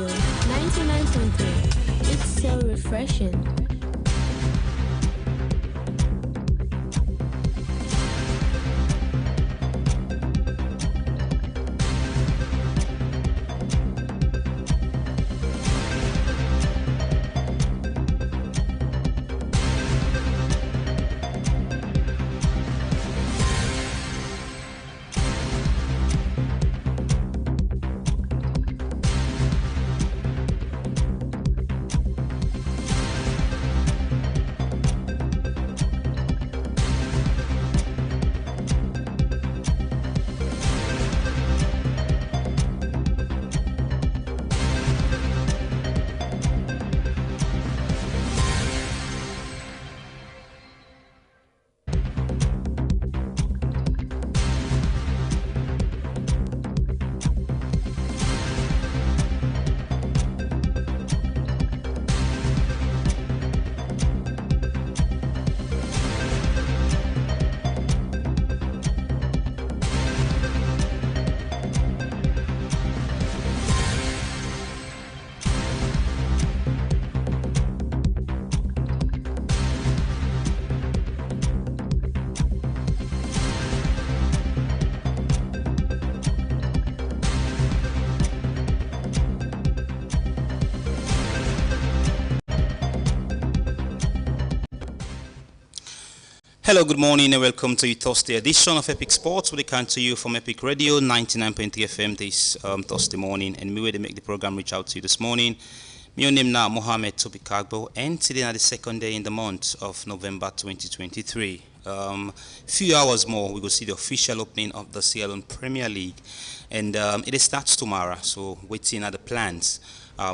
99.3. It's so refreshing. Hello, good morning, and welcome to your Thursday edition of Epic Sports. We come to you from Epic Radio 99.3 FM this Thursday morning, and me where they make the program reach out to you this morning. My name now Mohammed Tobikagbo, and today is the second day in the month of November 2023. Few hours more, we will see the official opening of the LEONE Premier League, and it starts tomorrow. So waiting at the plans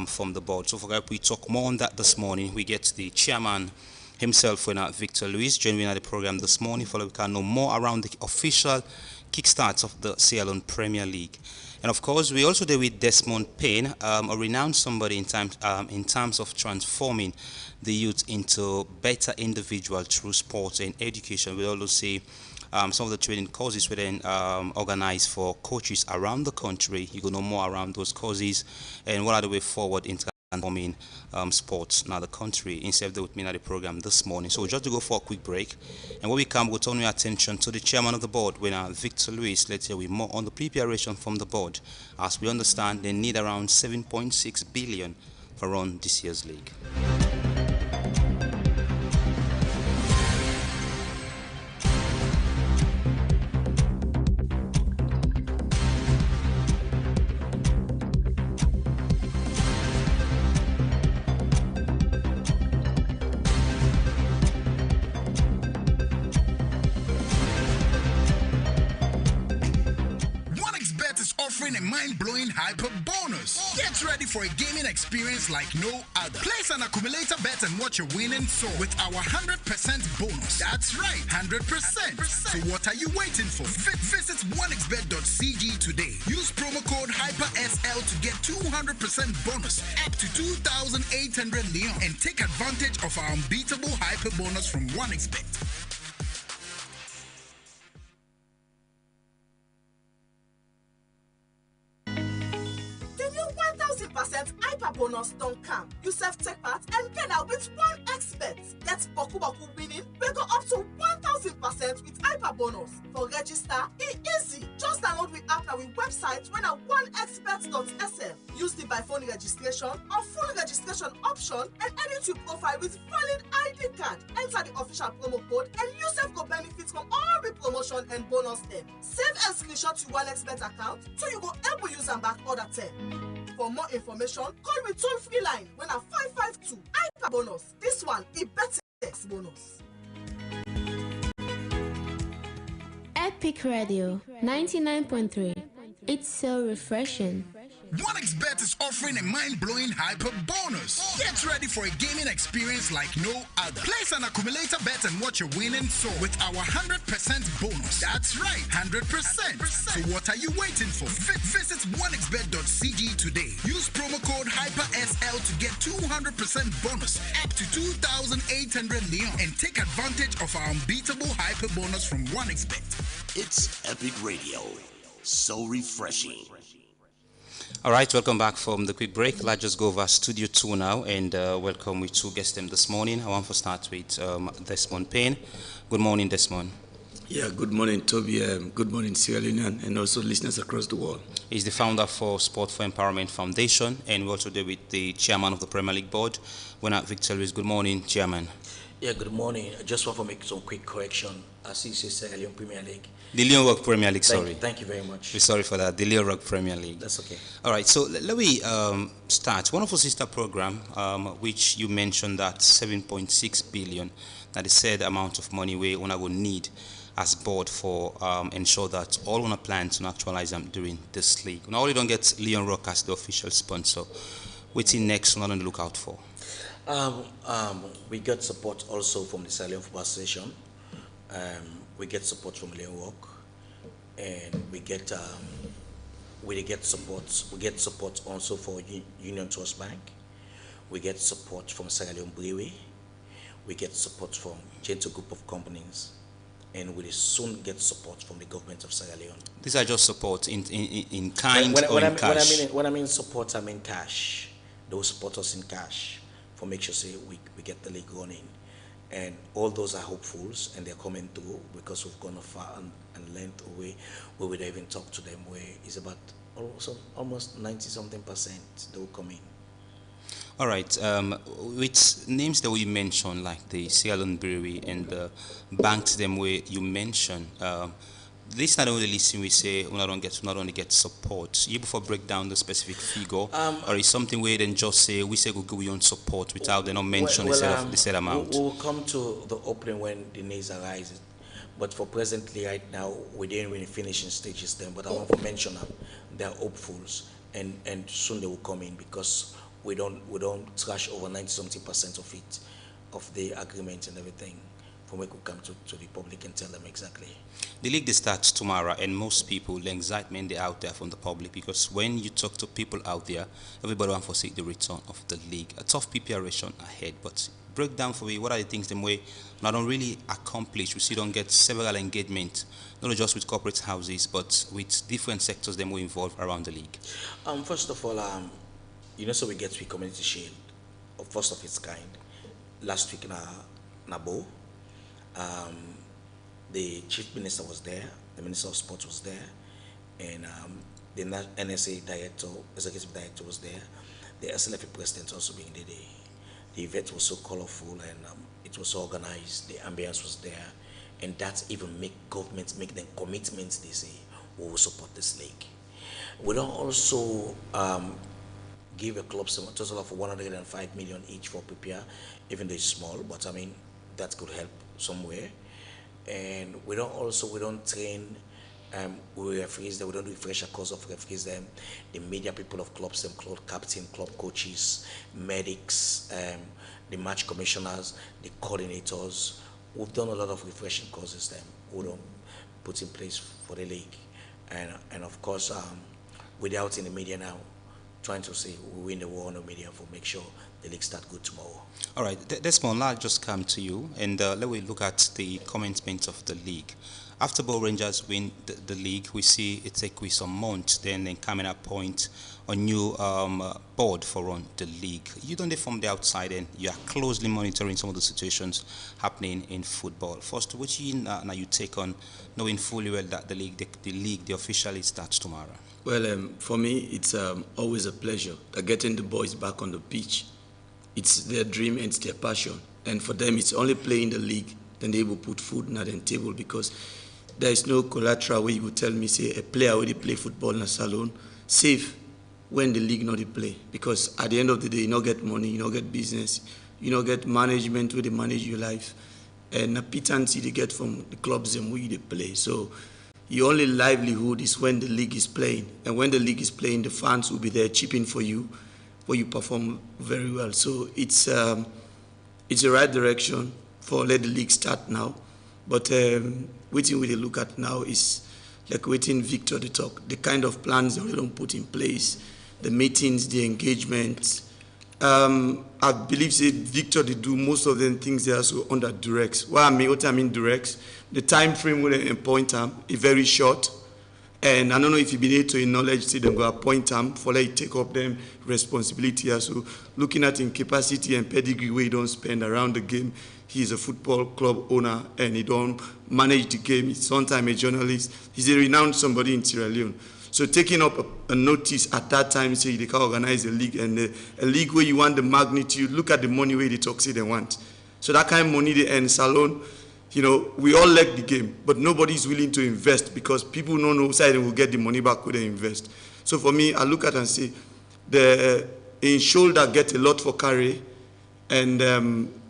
from the board. So for that, we talk more on that this morning. We get the chairman himself, Victor Luis, joining the program this morning, for we can know more around the official kickstart of the LEONE Premier League. And of course, we also deal with Desmond Payne, a renowned somebody in terms of transforming the youth into better individuals through sports and education. We also see some of the training courses we then organized for coaches around the country. You can know more around those courses and what are the way forward in transforming sports now the country. Instead of with me at the program this morning, so just to go for a quick break, and when we come, we'll turn your attention to the chairman of the board, Victor Luis. Let's hear we more on the preparation from the board. As we understand, they need around 7.6 billion for run this year's league. A mind-blowing hyper bonus. Get ready for a gaming experience like no other. Place an accumulator bet and watch your winning soar with our 100% bonus. That's right, 100%. So what are you waiting for? Visit onexbet.cg today. Use promo code HYPERSL to get 200% bonus up to 2,800 LEONE and take advantage of our unbeatable hyper bonus from OneXBet. Hyper bonus don't come. You self-take part and get out with OneXBet. Get Boku winning. We go up to 1,000% with hyper bonus. For register, it's easy. Just download the app now with website when at onexbet.sm. Use the by phone registration or full registration option and edit your profile with valid ID card. Enter the official promo code and yourself go benefit from all the promotion and bonus them. Save and screenshot your OneXBet account so you go able use them back order 10. For more information, call me toll-free line when at 552 hyper bonus. This one is better bonus. Epic Radio 99.3. It's so refreshing. OneXBet is offering a mind-blowing hyper bonus. Get ready for a gaming experience like no other. Place an accumulator bet and watch your winning soar with our 100% bonus. That's right, 100%. So what are you waiting for? Visit onexbet.cg today. Use promo code HYPERSL to get 200% bonus up to 2,800 LEONE and take advantage of our unbeatable hyper bonus from OneXBet. It's Epic Radio. So refreshing. All right, welcome back from the quick break. Let's just go over Studio 2 now and welcome we two guests them this morning. I want to start with Desmond Payne. Good morning, Desmond. Yeah, good morning, Toby. Good morning, Sierra Leone, and also listeners across the world. He's the founder for Sport for Empowerment Foundation, and we're also there with the chairman of the Premier League Board, Winner Victor Luis. Good morning, chairman. Yeah, good morning. I just want to make some quick correction. As you said, Leon Premier League. The Leon Rock Premier League, sorry. Thank you very much. We're sorry for that. The Leon Rock Premier League. That's okay. All right, so let me start. One of our sister program, which you mentioned that 7.6 billion, that is said amount of money we will need as board for ensure that all on a plan to actualize them during this league. Now, only don't get Leon Rock as the official sponsor. What's in next on the lookout for? We get support also from the Sierra Leone Football Association. We get support from Leon Rock, and we get support. We get support also for Union Trust Bank. We get support from Sierra Leone Brewery. We get support from Gentle Group of Companies. And we will soon get support from the government of Sierra Leone. These are just support in kind or in cash? When I mean support, I mean cash. They will support us in cash for make sure we get the league running. And all those are hopefuls, and they're coming through because we've gone far and length away where we don't even talk to them, where it's about almost 90-something% they will come in. All right, with names that we mentioned, like the Sierra Leone Brewery and the banks them where you mentioned, this not only listen we say we not only get support. You before break down the specific figure, or is something where then just say we say we'll give you on support without they not mention the said amount. We'll come to the opening when the needs arise. But for presently, right now, we didn't really finish in stages then. But I want to mention them. They're hopefuls, and soon they will come in because we don't trash over 90-something% of it, of the agreement and everything, from where we come to the public and tell them exactly. The league starts tomorrow, and most people, the excitement they out there from the public, because when you talk to people out there, everybody wants to see the return of the league. A tough preparation ahead, but break down for me what are the things them way not don't really accomplish. We see don't get several engagement, not just with corporate houses, but with different sectors them we involved around the league. First of all, so we community shield, first of its kind. Last week in Nabo, the chief minister was there, the minister of sports was there, and the NSA director, executive director was there, the SLFA president also being there. The event was so colorful and it was so organized, the ambience was there, and that even make governments make them commitments. They say we will support this league. We don't also give a club a total of 105 million each for prepare, even though it's small, but I mean that could help somewhere. And we don't train we referees them, we don't do refresher course of referees them, the media people of clubs, them club captain, club coaches, medics, the match commissioners, the coordinators. We've done a lot of refreshing courses them we don't put in place for the league. And of course we're out in the media now trying to say we win the war on the media for make sure the league start good tomorrow. All right, Desmond, I'll just come to you and let me look at the commencement of the league. After Ball Rangers win the league, we see it take we some months, then coming appoint a new board for run the league. You don't from the outside and you are closely monitoring some of the situations happening in football. First, which now you take on knowing fully well that the league officially starts tomorrow? Well, for me, it's always a pleasure getting the boys back on the pitch. It's their dream and it's their passion. And for them, it's only playing the league, then they will put food on the table because there is no collateral where you would tell me, say, a player already play football in a salon, safe when the league not play. Because at the end of the day, you don't get money, you don't get business, you don't get management where they manage your life. And a pittance they get from the clubs and where they play. So your only livelihood is when the league is playing. And when the league is playing, the fans will be there chipping for you, where you perform very well. So it's the right direction for let the league start now. But waiting we look at now is like waiting Victor to talk. The kind of plans that we don't put in place, the meetings, the engagements. I believe say Victor they do most of them things they are so under directs. What I mean directs, the time frame when they appoint them is very short, And I don't know if you've been able to acknowledge, see them go appoint them for like take up them responsibility. So looking at in capacity and pedigree where he don't spend around the game, he's a football club owner and he don't manage the game. He's sometimes a journalist. He's a renowned somebody in Sierra Leone. So taking up a notice at that time, say they can organize a league, and a league where you want the magnitude, look at the money where they talk, say they want. So that kind of money they earn, Salone, you know, we all like the game, but nobody's willing to invest because people don't know side they will get the money back when they invest. So for me, I look at and say, the in shoulder get a lot for carry, and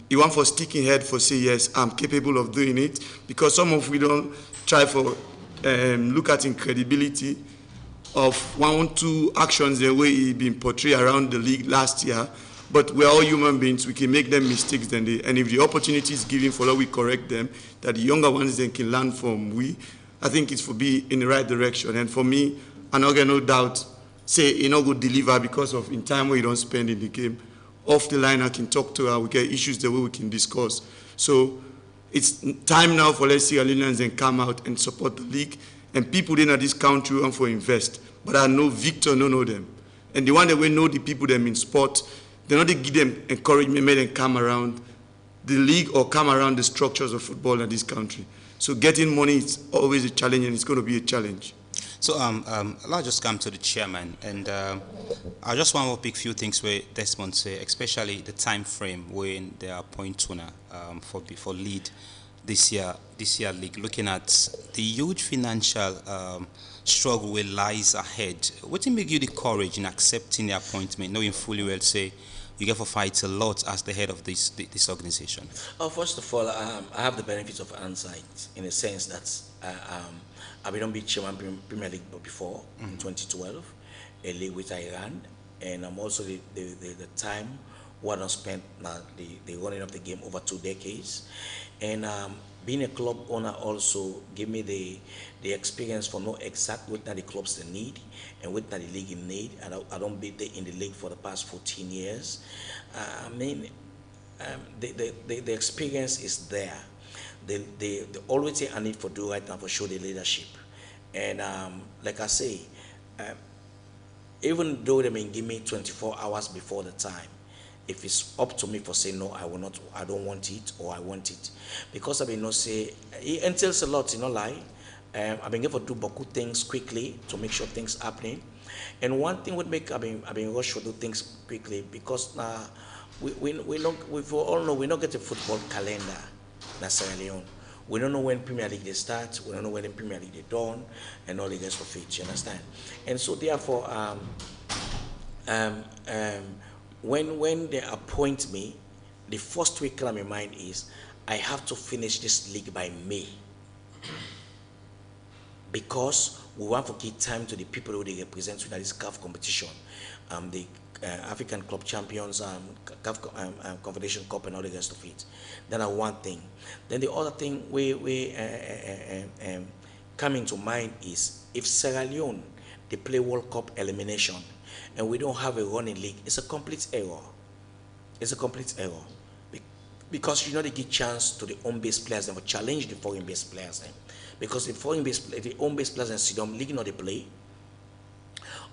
you want for sticking head for say, yes, I'm capable of doing it, because some of we don't try for look at in credibility of 1 or 2 actions the way he been portrayed around the league last year. But we're all human beings. We can make them mistakes, and if the opportunity is given for us, we correct them. That the younger ones then can learn from we. I think it's for be in the right direction. And for me, I not get no doubt. Say you know go deliver because of in time where you don't spend in the game. Off the line, I can talk to her. We get issues the way we can discuss. So it's time now for let's see Alliance and come out and support the league. And people in this country want for invest. But I know Victor no know them. And the one that we know the people them in sport. They not give them encouragement, make them come around the league or come around the structures of football in this country. So getting money is always a challenge, and it's going to be a challenge. So I'll just come to the chairman, and I just want to pick a few things where Desmond say, especially the time frame when they appoint owner for lead this year league. Looking at the huge financial struggle where lies ahead, what make you the courage in accepting the appointment, knowing fully well say you get to fight a lot as the head of this organization? First of all, I have the benefits of hindsight in a sense that I've been on beat chairman Premier League before in 2012, a league which I ran, and I'm also the time what I spent the running of the game over 2 decades, and being a club owner also give me the experience for know exactly what the clubs they need and what the league in need. I don't be in the league for the past 14 years. I mean, the experience is there. The always thing I need for do right now for show the leadership, and like I say, even though they may give me 24 hours before the time, if it's up to me for saying no, I will not, I don't want it, or I want it, because I mean no say it entails a lot, you know, like I've been able to do good things quickly to make sure things happening, and one thing would make I've been rush to do things quickly because we all know we don't get a football calendar in Sierra Leone. We don't know when Premier League they start. We don't know when the Premier League they done, and all the rest of it. You understand? And so therefore, when they appoint me, the first week in my mind is I have to finish this league by May, because we want to give time to the people who they represent in this CAF competition, the African Club Champions, CAF Confederation Cup, and all the rest of it. Then one thing. Then the other thing we coming to mind is if Sierra Leone they play World Cup elimination and we don't have a running league, it's a complete error. It's a complete error. Because you know they give chance to the home-based players and challenge the foreign-based players. Because the home-based players and Sidom league not they play.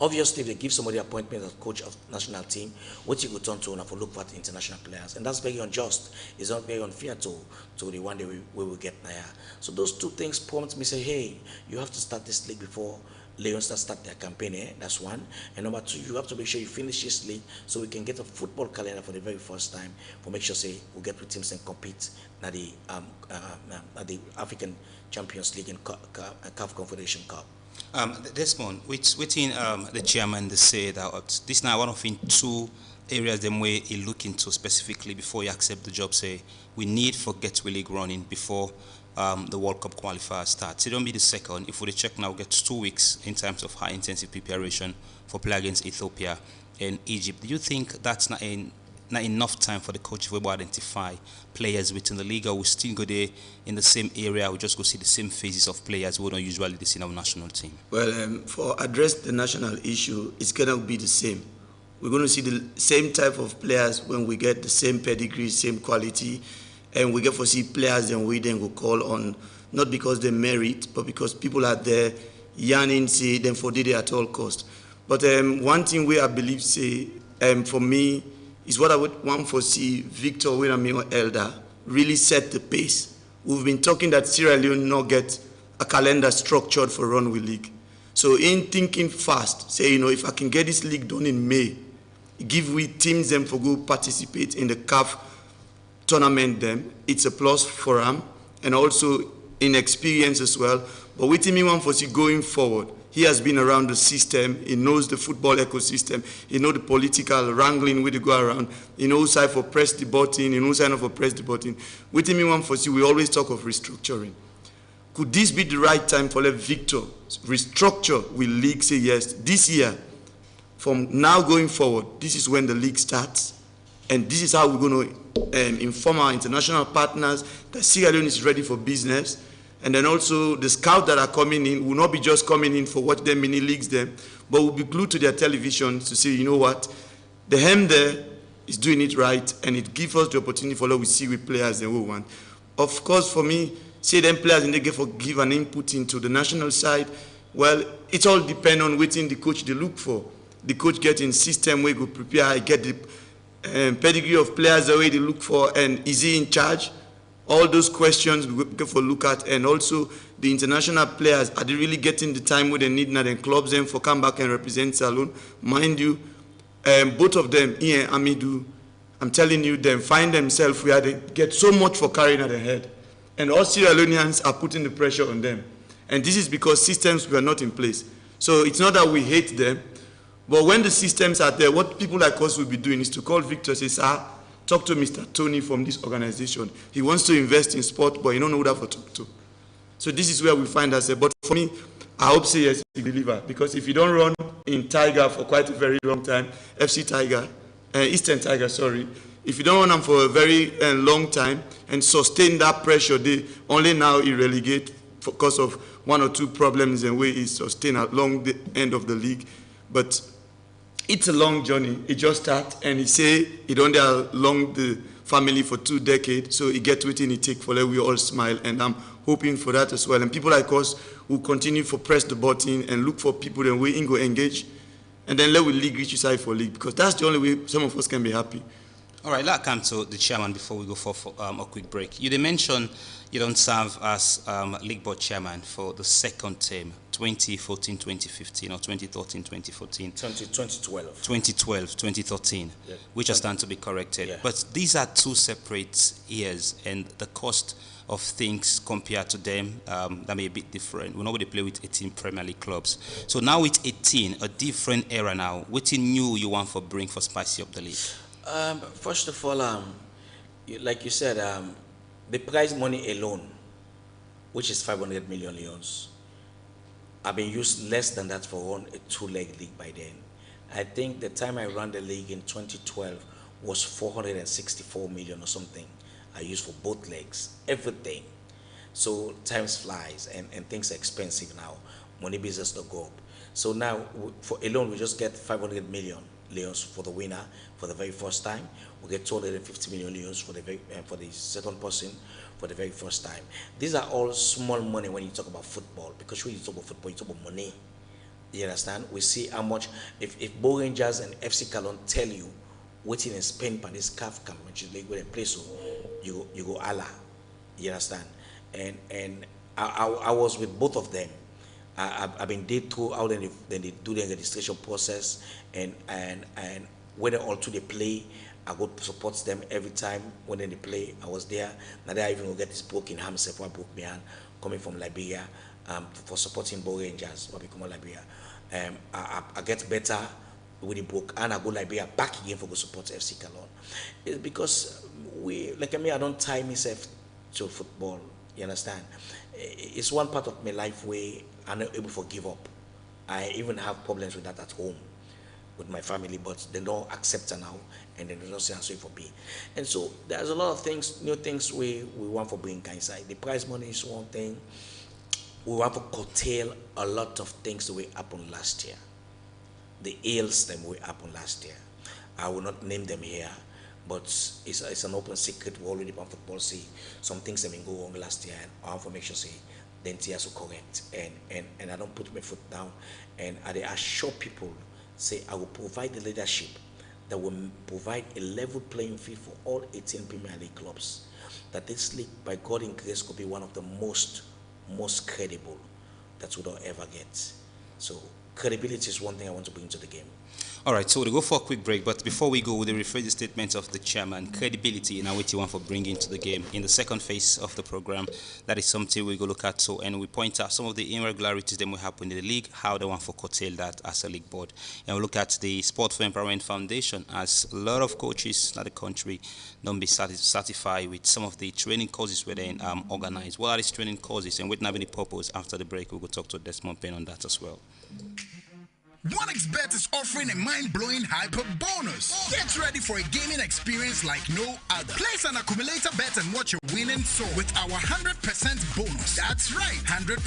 Obviously, if they give somebody appointment as coach of national team, what you go turn to for look for the international players, and that's very unjust. It's not very unfair to the one that we will get there. So those two things prompt me say, hey, you have to start this league before LEONE start their campaign. That's one. And number two, you have to make sure you finish this league so we can get a football calendar for the very first time. For make sure say we get with teams and compete at the African Champions League and CAF Confederation Cup. Desmond, within the chairman, they say that this now one of in 2 areas them way he look into specifically before you accept the job. Say we need for Gateway League running before the World Cup qualifier starts. It don't be the second. If we check now, get 2 weeks in terms of high intensive preparation for play against Ethiopia and Egypt. Do you think that's not enough time for the coach to identify players within the league, or we still go there in the same area, we just go see the same phases of players we don't usually see in our national team? Well, for address the national issue, it's going to be the same. We're going to see the same type of players when we get the same pedigree, same quality, and we get to see players and we then will call on, not because they merit, but because people are there yearning say them for did it at all cost. But one thing where I believe say for me is what I would want for see Victor Winamio Elder really set the pace. We've been talking that Sierra Leone not get a calendar structured for Runway League. So in thinking fast, say, if I can get this league done in May, give we teams them for go participate in the CAF tournament them, it's a plus for them, and also in experience as well. But with him, want for see going forward, he has been around the system, he knows the football ecosystem, he knows the political wrangling where they go around, he knows how for press debating, he knows how for press debating. With him, want for see, we always talk of restructuring. Could this be the right time for let Victor restructure with league? Say yes, this year, from now going forward, this is when the league starts, and this is how we're going to inform our international partners that Sierra Leone is ready for business. And then also the scouts that are coming in will not be just coming in for what their mini leagues them, but will be glued to their televisions to say, you know what, the hem there is doing it right, and it gives us the opportunity for what we see with players that we want. Of course, for me, say them players and they give an input into the national side. Well, it all depends on waiting the coach they look for. The coach getting system where go prepare, get the pedigree of players the way they look for, and is he in charge? All those questions we go for look at, and also the international players, are they really getting the time where they need now? Then clubs them for come back and represent Salone. Mind you, both of them, Ian and Amidou, I'm telling you, them find themselves where they get so much for carrying at their head, and all Sierra Leoneans are putting the pressure on them, and this is because systems were not in place. So it's not that we hate them, but when the systems are there, what people like us will be doing is to call Victor, say, sir, talk to Mr. Tony from this organization. He wants to invest in sport, but he don't know who to talk to. So this is where we find ourselves. But for me, I hope say yes, he deliver. Because if you don't run in Tiger for quite a very long time, FC Tiger, Eastern Tiger, sorry, if you don't run them for a very long time and sustain that pressure, they only now he relegate because of one or two problems and way he sustain along the end of the league. But it's a long journey. It just starts, and he say he don't along the family for 2 decades, so he get within he take for let we all smile, and I'm hoping for that as well. And people like us will continue for press the button and look for people that we go engage, and then let we league reach side for league, because that's the only way some of us can be happy. All right, let's come to the chairman before we go for a quick break. You did mention you don't serve as league board chairman for the second term, 2014-2015 or 2013-2014. 2012. 2012-2013, Yeah. which are stand to be corrected. Yeah. But these are two separate years, and the cost of things compared to them that may be a bit different. We're not going to play with 18 Premier League clubs. So now with 18, a different era now. What new you want for bring for spicy up the league? First of all, like you said, the prize money alone, which is 500 million leones, have been used less than that for a 2-leg league by then. I think the time I ran the league in 2012 was 464 million or something. I used for both legs, everything. So times flies, and things are expensive now. Money business don't go up. So now, for alone, we just get 500 million leons for the winner for the very first time. We get 250 million leons for the second person for the very first time. These are all small money when you talk about football, because when you talk about football, you talk about money. You understand? We see how much, if Bo Rangers and FC Calon tell you waiting in Spain for this CAF camp, which is like where they play, so you go Allah. You understand? And I was with both of them. I've been there through how then they do the registration process, and when they all to they play, I go to support them every time when they play. I was there. Now they even go get this broken hand, I broke my hand coming from Liberia for supporting Bo Rangers when we come to Liberia. I get better with the book, and I go Liberia back again for go support FC Calon. It's because I don't tie myself to football. You understand? It's one part of my life where I'm not able to give up. I even have problems with that at home with my family, but they don't accept it now, and they don't say I'm sorry for me. And so there's a lot of things, new things we want for bring inside. The prize money is one thing. We want to curtail a lot of things that happened last year. The ills that happened last year. I will not name them here, but it's an open secret. We already on football see some things that been go wrong last year, and our information say then they also correct. And I don't put my foot down. And I assure people, say, I will provide the leadership that will provide a level playing field for all 18 Premier League clubs. That this league, by God in grace, could be one of the most credible that we don't ever get. So credibility is one thing I want to bring to the game. All right, so we'll go for a quick break, but before we go, we'll rephrase the statement of the chairman, credibility in what you want for bringing to the game. In the second phase of the program, that is something we go look at, so, and we point out some of the irregularities that will happen in the league, how they want to curtail that as a league board. And we'll look at the Sport for Empowerment Foundation, as a lot of coaches in the country don't be satisfied with some of the training courses where they organize. What are these training courses and what have any purpose? After the break, we'll go talk to Desmond Payne on that as well. OneXBet is offering a mind-blowing hyper bonus. Get ready for a gaming experience like no other. Place an accumulator bet and watch your winning soar with our 100% bonus. That's right, 100%.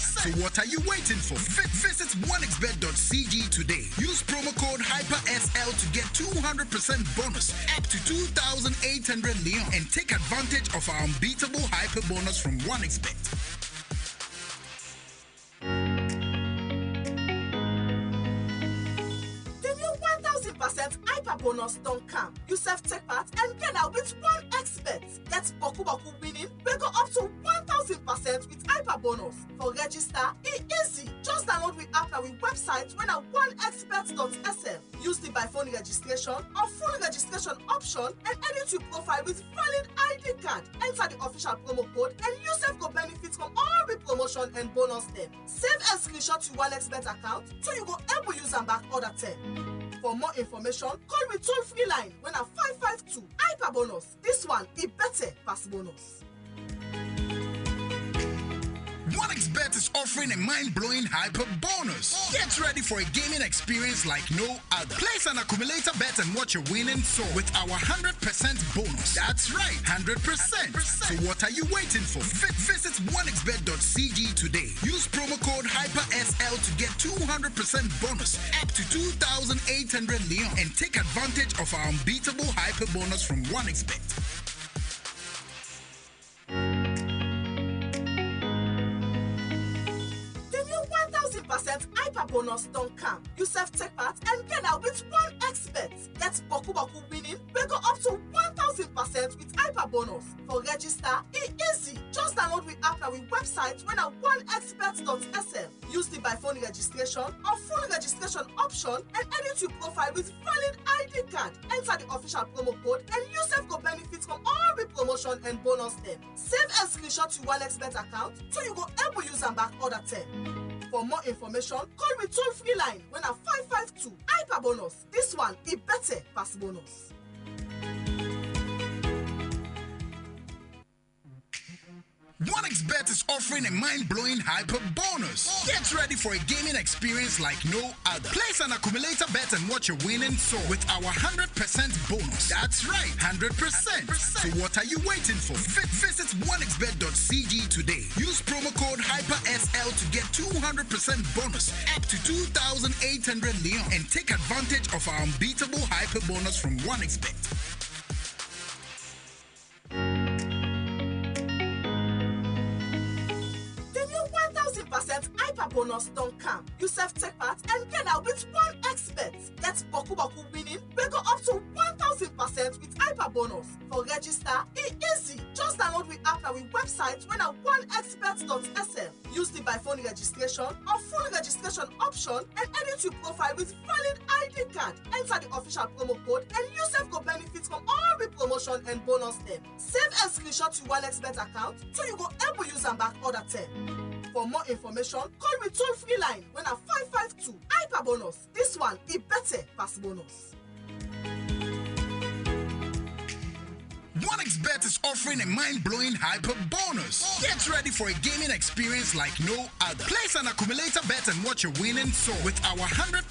So what are you waiting for? Visit onexbet.cg today. Use promo code HYPERSL to get 200% bonus up to 2,800 LEONE and take advantage of our unbeatable hyper bonus from OneXBet. Hyper bonus don't come. You self-take part and get out with one expert. Get Boku winning. We go up to 1,000% with hyper bonus. For register, it's easy. Just download the app and we website when at oneexpert.sm. Use the by phone registration or full registration option and edit your profile with valid ID card. Enter the official promo code and yourself go benefit from all the promotion and bonus them. Save and screenshot your OneXbet account so you go able use them back other 10. For more information, call me toll-free line when I'm 552 hyper bonus. This one is better pass bonus. OneXBet is offering a mind-blowing hyper bonus. Get ready for a gaming experience like no other. Place an accumulator bet and watch your winning soar with our 100% bonus. That's right, 100%. So what are you waiting for? Visit onexbet.cg today. Use promo code HYPERSL to get 200% bonus up to 2,800 LEONE and take advantage of our unbeatable hyper bonus from OneXBet. Hyper bonus don't come. You self-take part and get out with one expert. Get Boku winning. We go up to 1,000% with hyper bonus. For register, it's easy. Just download the app and we website when at oneexpert.sm. Use the by phone registration or full registration option and edit your profile with valid ID card. Enter the official promo code and yourself go benefit from all the promotion and bonus them. Save and screenshot your OneXbet account so you go able use them back other 10. For more information, call me toll-free line when I'm 552 hyper bonus. This one is better pass bonus. OneXBet is offering a mind-blowing hyper bonus. Get ready for a gaming experience like no other. Place an accumulator bet and watch your winning soar with our 100% bonus. That's right, 100%. So what are you waiting for? Visit onexbet.cg today. Use promo code HYPERSL to get 200% bonus up to 2,800 LEONE and take advantage of our unbeatable hyper bonus from OneXBet. Hyper bonus don't come. You self-take part and get out with one expert. Get Boku winning. We go up to 1,000% with hyper bonus. For register, it's easy. Just download the app and we website when at oneexpert.sm. Use the by phone registration or full registration option and edit your profile with valid ID card. Enter the official promo code and yourself go benefit from all the promotion and bonus them. Save and screenshot your OneXbet account so you go able use them back other 10. For more information, call me toll-free line when I'm 552 hyper bonus. This one is better pass bonus. OneXBet is offering a mind-blowing hyper bonus. Get ready for a gaming experience like no other. Place an accumulator bet and watch your winning soar with our 100%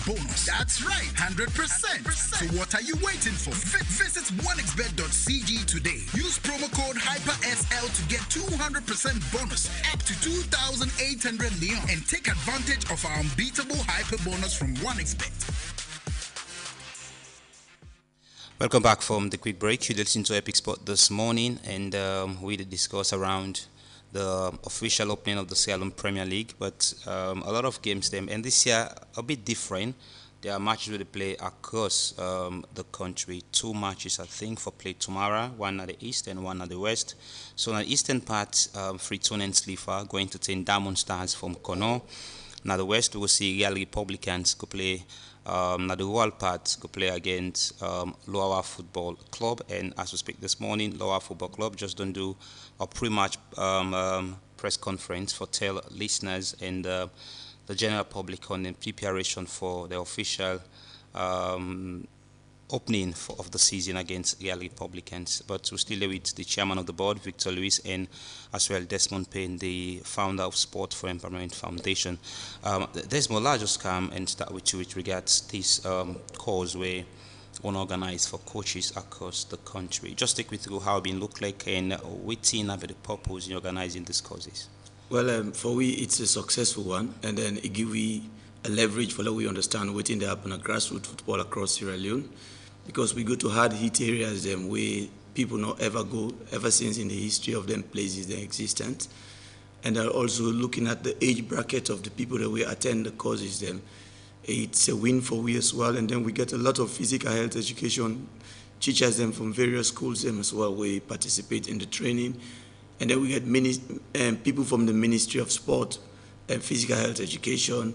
bonus. That's right, 100%. So what are you waiting for? Visit onexbet.cg today. Use promo code HYPERSL to get 200% bonus up to 2,800 LEONE and take advantage of our unbeatable hyper bonus from OneXBet. Welcome back from the quick break. You listened to Epic Sport this morning, and we did discuss around the official opening of the Sierra Premier League, but a lot of games them, and this year a bit different. There are matches where they play across the country. Two matches, I think, for play tomorrow. One at the east and one at the west. So on the eastern part, Freetown and Slifa going to take Diamond Stars from Kono. Now the west, we will see Real Republicans go play. Now the rural part go play against Lower Football Club, and as we speak this morning, Lower Football Club just don't do a pre-match press conference for tell listeners and the general public on the preparation for the official opening of the season against Real Republicans. But we're still there with the chairman of the board, Victor Luis, and as well Desmond Payne, the founder of Sport for Empowerment Foundation. Desmond, let's just come and start with you with regards to this cause where one organized for coaches across the country. Just take me through how it been look like and what's in about the purpose in organizing these causes. Well, for we, it's a successful one, and then it give we a leverage for that we understand what's in the happen at grassroots football across Sierra Leone, because we go to hard hit areas them where people not ever go ever since in the history of them places their existence, and are also looking at the age bracket of the people that we attend the courses them. It's a win for we as well, and then we get a lot of physical health education teachers them from various schools them as well. We participate in the training. And then we get many people from the Ministry of Sport and Physical Health Education.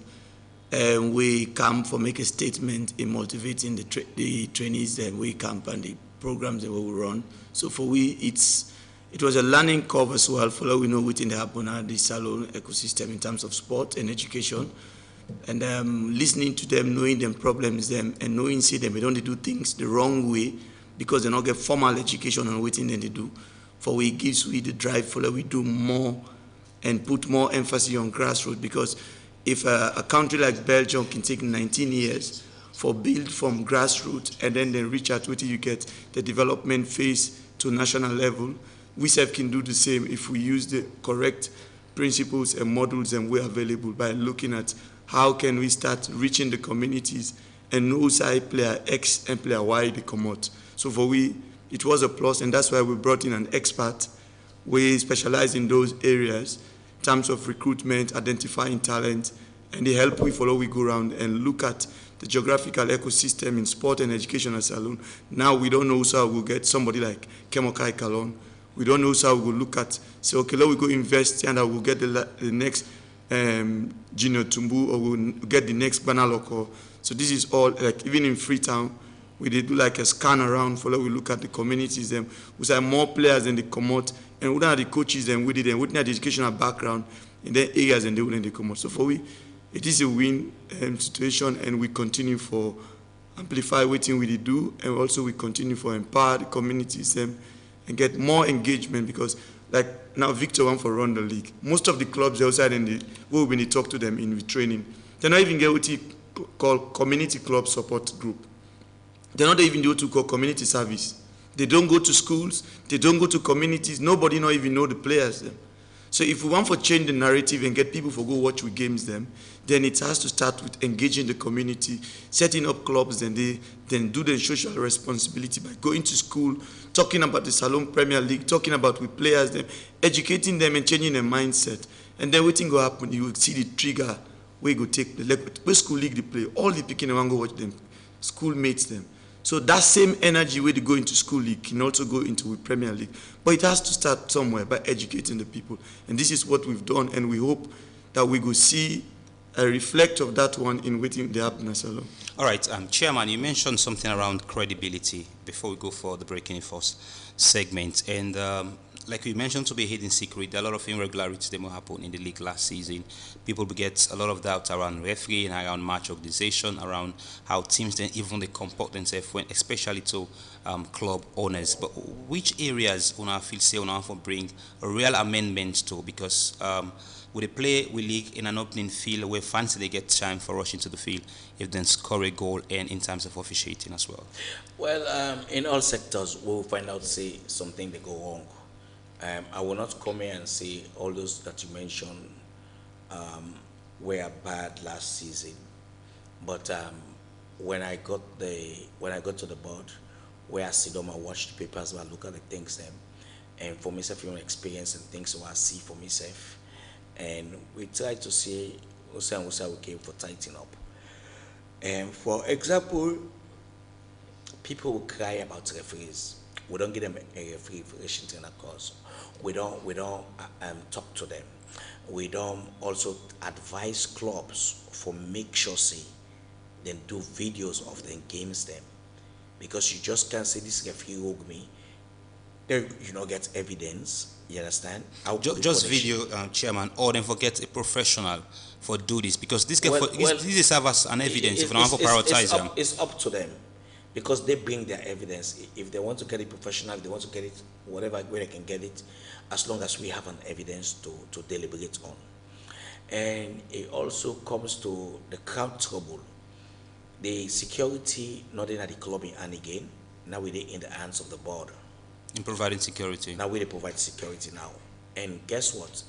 And we come for make a statement in motivating the trainees that we camp and the programs that we will run. So for we, it was a learning curve as well for what we know within the Hapona, the Salone ecosystem in terms of sport and education. And listening to them, knowing them problems them, and knowing see them, they don't do things the wrong way because they don't get formal education on what they do. For we gives we the drive for that we do more and put more emphasis on grassroots, because if a country like Belgium can take 19 years for build from grassroots and then reach out to you get the development phase to national level, we self can do the same if we use the correct principles and models and way available by looking at how can we start reaching the communities and know side player X and player Y they come out. So for we, it was a plus, and that's why we brought in an expert. We specialize in those areas in terms of recruitment, identifying talent, and they help we follow, we go around and look at the geographical ecosystem in sport and education as alone. Now we don't know how we'll get somebody like Kemokai Kalon. We don't know how we'll look at, say, okay, let we go invest and we'll get the next Junior Tumbu, or we'll get the next Banaloko. So this is all, like even in Freetown, we did do like a scan around for we look at the communities them. We say more players than they come out, and we don't have the coaches them with it, and we don't have the educational background in their areas and they wouldn't come out. So for we, it is a win situation, and we continue for amplify what we do, and also we continue for empower the communities them and get more engagement, because like now Victor won for run the league. Most of the clubs outside in the when we talk to them in the training, they not even get what you call community club support group. They're not even able to call community service. They don't go to schools. They don't go to communities. Nobody not even know the players. Them. So if we want to change the narrative and get people to go watch with games them, then it has to start with engaging the community, setting up clubs, and then do the social responsibility by going to school, talking about the Salone Premier League, talking about with players, them, educating them and changing their mindset. And then waiting will happen. You will see the trigger where you go take the where school league they play. All the picking and go watch them, schoolmates them. So that same energy where they go into school league can also go into Premier League. But it has to start somewhere by educating the people. And this is what we've done, and we hope that we will see a reflect of that one in waiting the happen Salone. All right, Chairman, you mentioned something around credibility before we go for the breaking first segment. And like we mentioned, to be hidden secret, there are a lot of irregularities that will happen in the league last season. People get a lot of doubt around referee and around match organization, around how teams then even they comport themselves, when, especially to club owners. But which areas una feel say una for bring a real amendment to? Because would they play with league in an opening field where fans they get time for rushing to the field if then score a goal, and in terms of officiating as well? Well, in all sectors, we'll find out, say, something they go wrong. I will not come here and say all those that you mentioned were bad last season, but when I got to the board, where I sit down and watch the papers and look at the things, and for myself, experience and things so I see for myself. And we try to see also we came for tighten up. And for example, people will cry about referees. We don't give them a referee in a course. We don't talk to them. We don't also advise clubs for make sure say then do videos of the games them, because you just can't say this referee owed me. Then you not get evidence. You understand? Just video, chairman, or then forget a professional for do this, because this this is serve as an evidence. If not for prioritize them, it's up to them, because they bring their evidence. If they want to get it professional, if they want to get it whatever way they can get it, as long as we have an evidence to deliberate on. And it also comes to the crowd trouble. The security not in at the club and again, now we're in the hands of the board. In providing security. Now we provide security now. And guess what?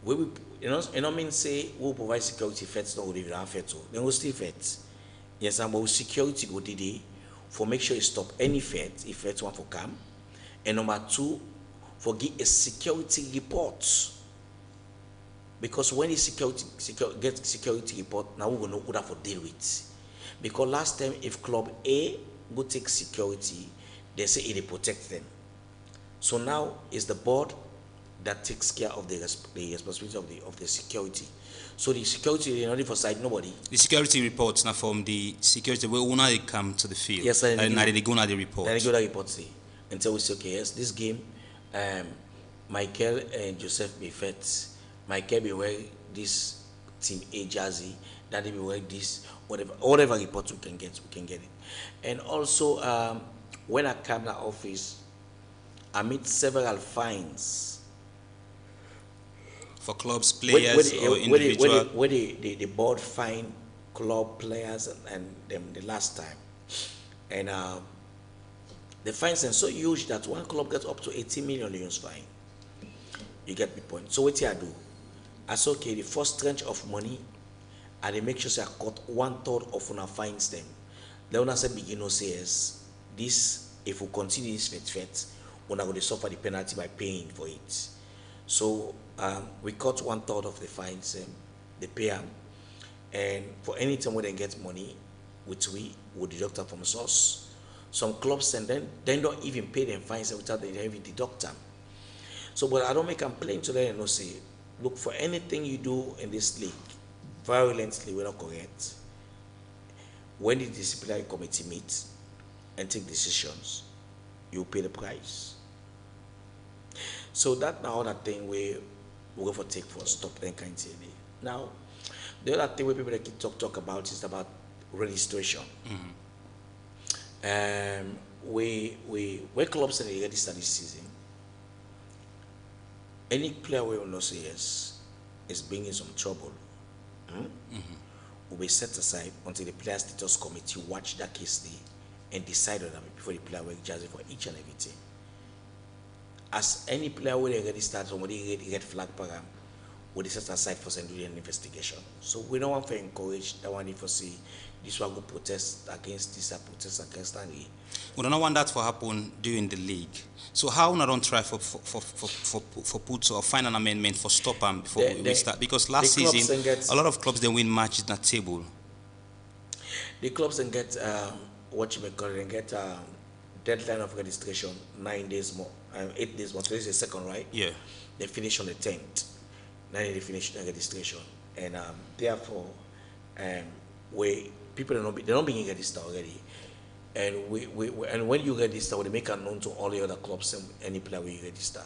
We will, mean say we'll provide security first, no, we don't fair to. Then we'll still fet. Yes, and but security go today for make sure you stop any fet if fet one for come. And number two, for give a security report. Because when the get security report, now we will know who that for deal with. Because last time, if club A go take security, they say it protect them. So now it's the board that takes care of the responsibility of the security. So the security is not for side nobody. The security reports now from the security where when they come to the field. Yes, and now they go now the report. Then they go to the report say until we say okay, yes, this game, Michael and Joseph be fit. Michael be wear this team A jersey. Daddy be wear this. Whatever report we can get it. And also, when I come to office, I meet several fines for clubs, players, or individual. Where the board fine club players and them the last time, and the fines are so huge that one club gets up to 80 million leones fine. You get the point. So what I do? I say okay, the first tranche of money, and they make sure say I cut 1/3 of una fines them. Then when I say begin to say yes, this if we continue this fet, we're not going to suffer the penalty by paying for it. So we cut 1/3 of the fines, they pay them, and for any time when they get money, which we would deduct them from source. Some clubs and then don't even pay them fines without they even deduct them. So, but I don't make a complaint to them and say, look, for anything you do in this league, violently, we're not correct. When the disciplinary committee meets and take decisions, you pay the price. So that now other thing we go for take for stop and kind of thing. Now, the other thing we people that keep talk about is about registration. We clubs that register this season. Any player we will not say yes is bringing some trouble. Will be set aside until the player status committee watch that case day and decide on them before the player will jersey for each and everything. As any player will already start somebody get flag program, will be set aside for doing an investigation. So we don't want to encourage that one if we see this one go protest against this or protest against that. We don't want that to happen during the league. So how we don't try for put or find an amendment for stop them before we start? Because last season a lot of clubs they win matches in that table. The clubs then get what you may call it, and get deadline of registration 9 days more, 8 days more. So this is the second, right? Yeah. They finish on the 10th. Then they finish the registration, and therefore, we people they're not being registered already. And and when you register, we make it known to all the other clubs and any player we register.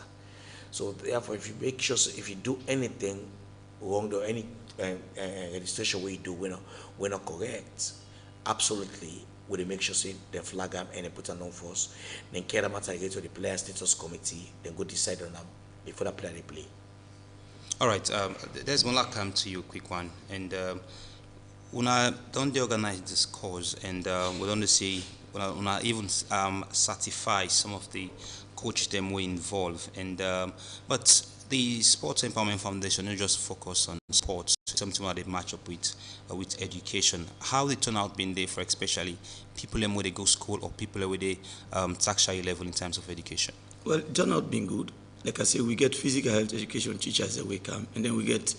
So therefore, if you make sure, if you do anything wrong or any registration we do, we're not correct. Absolutely, we make sure say they flag them and they put a known for us. Then care about it to the player status committee. Then go decide on them before the player they play. All right. There's one that come to you, quick one, and. Una don't organize this cause, and we don't see una even certify some of the coaches them were involved, and but the Sports Empowerment Foundation don't just focus on sports, something that they match up with education. How the turnout been there for especially people where they go school or people where they tertiary level in terms of education? Well, turnout been good. like I say, we get physical health education teachers that we come, and then we get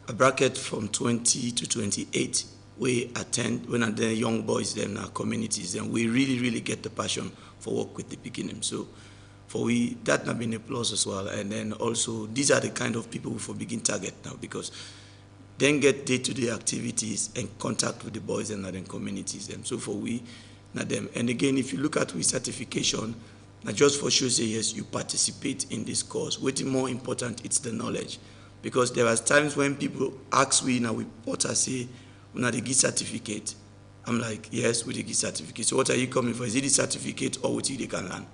a bracket from 20 to 28 we attend when are the young boys then our communities, and we really get the passion for work with the beginning. So for we that have been a plus as well. And then also these are the kind of people we for begin target now, because then get day-to-day activities and contact with the boys and then communities them. So for we not them. And again, if you look at we certification, not just for sure say yes, you participate in this course. What's more important, it's the knowledge. Because there was times when people ask we now we what I say, when they get certificate. I'm like, yes, we get certificate. So what are you coming for? Is it the certificate or what they can learn?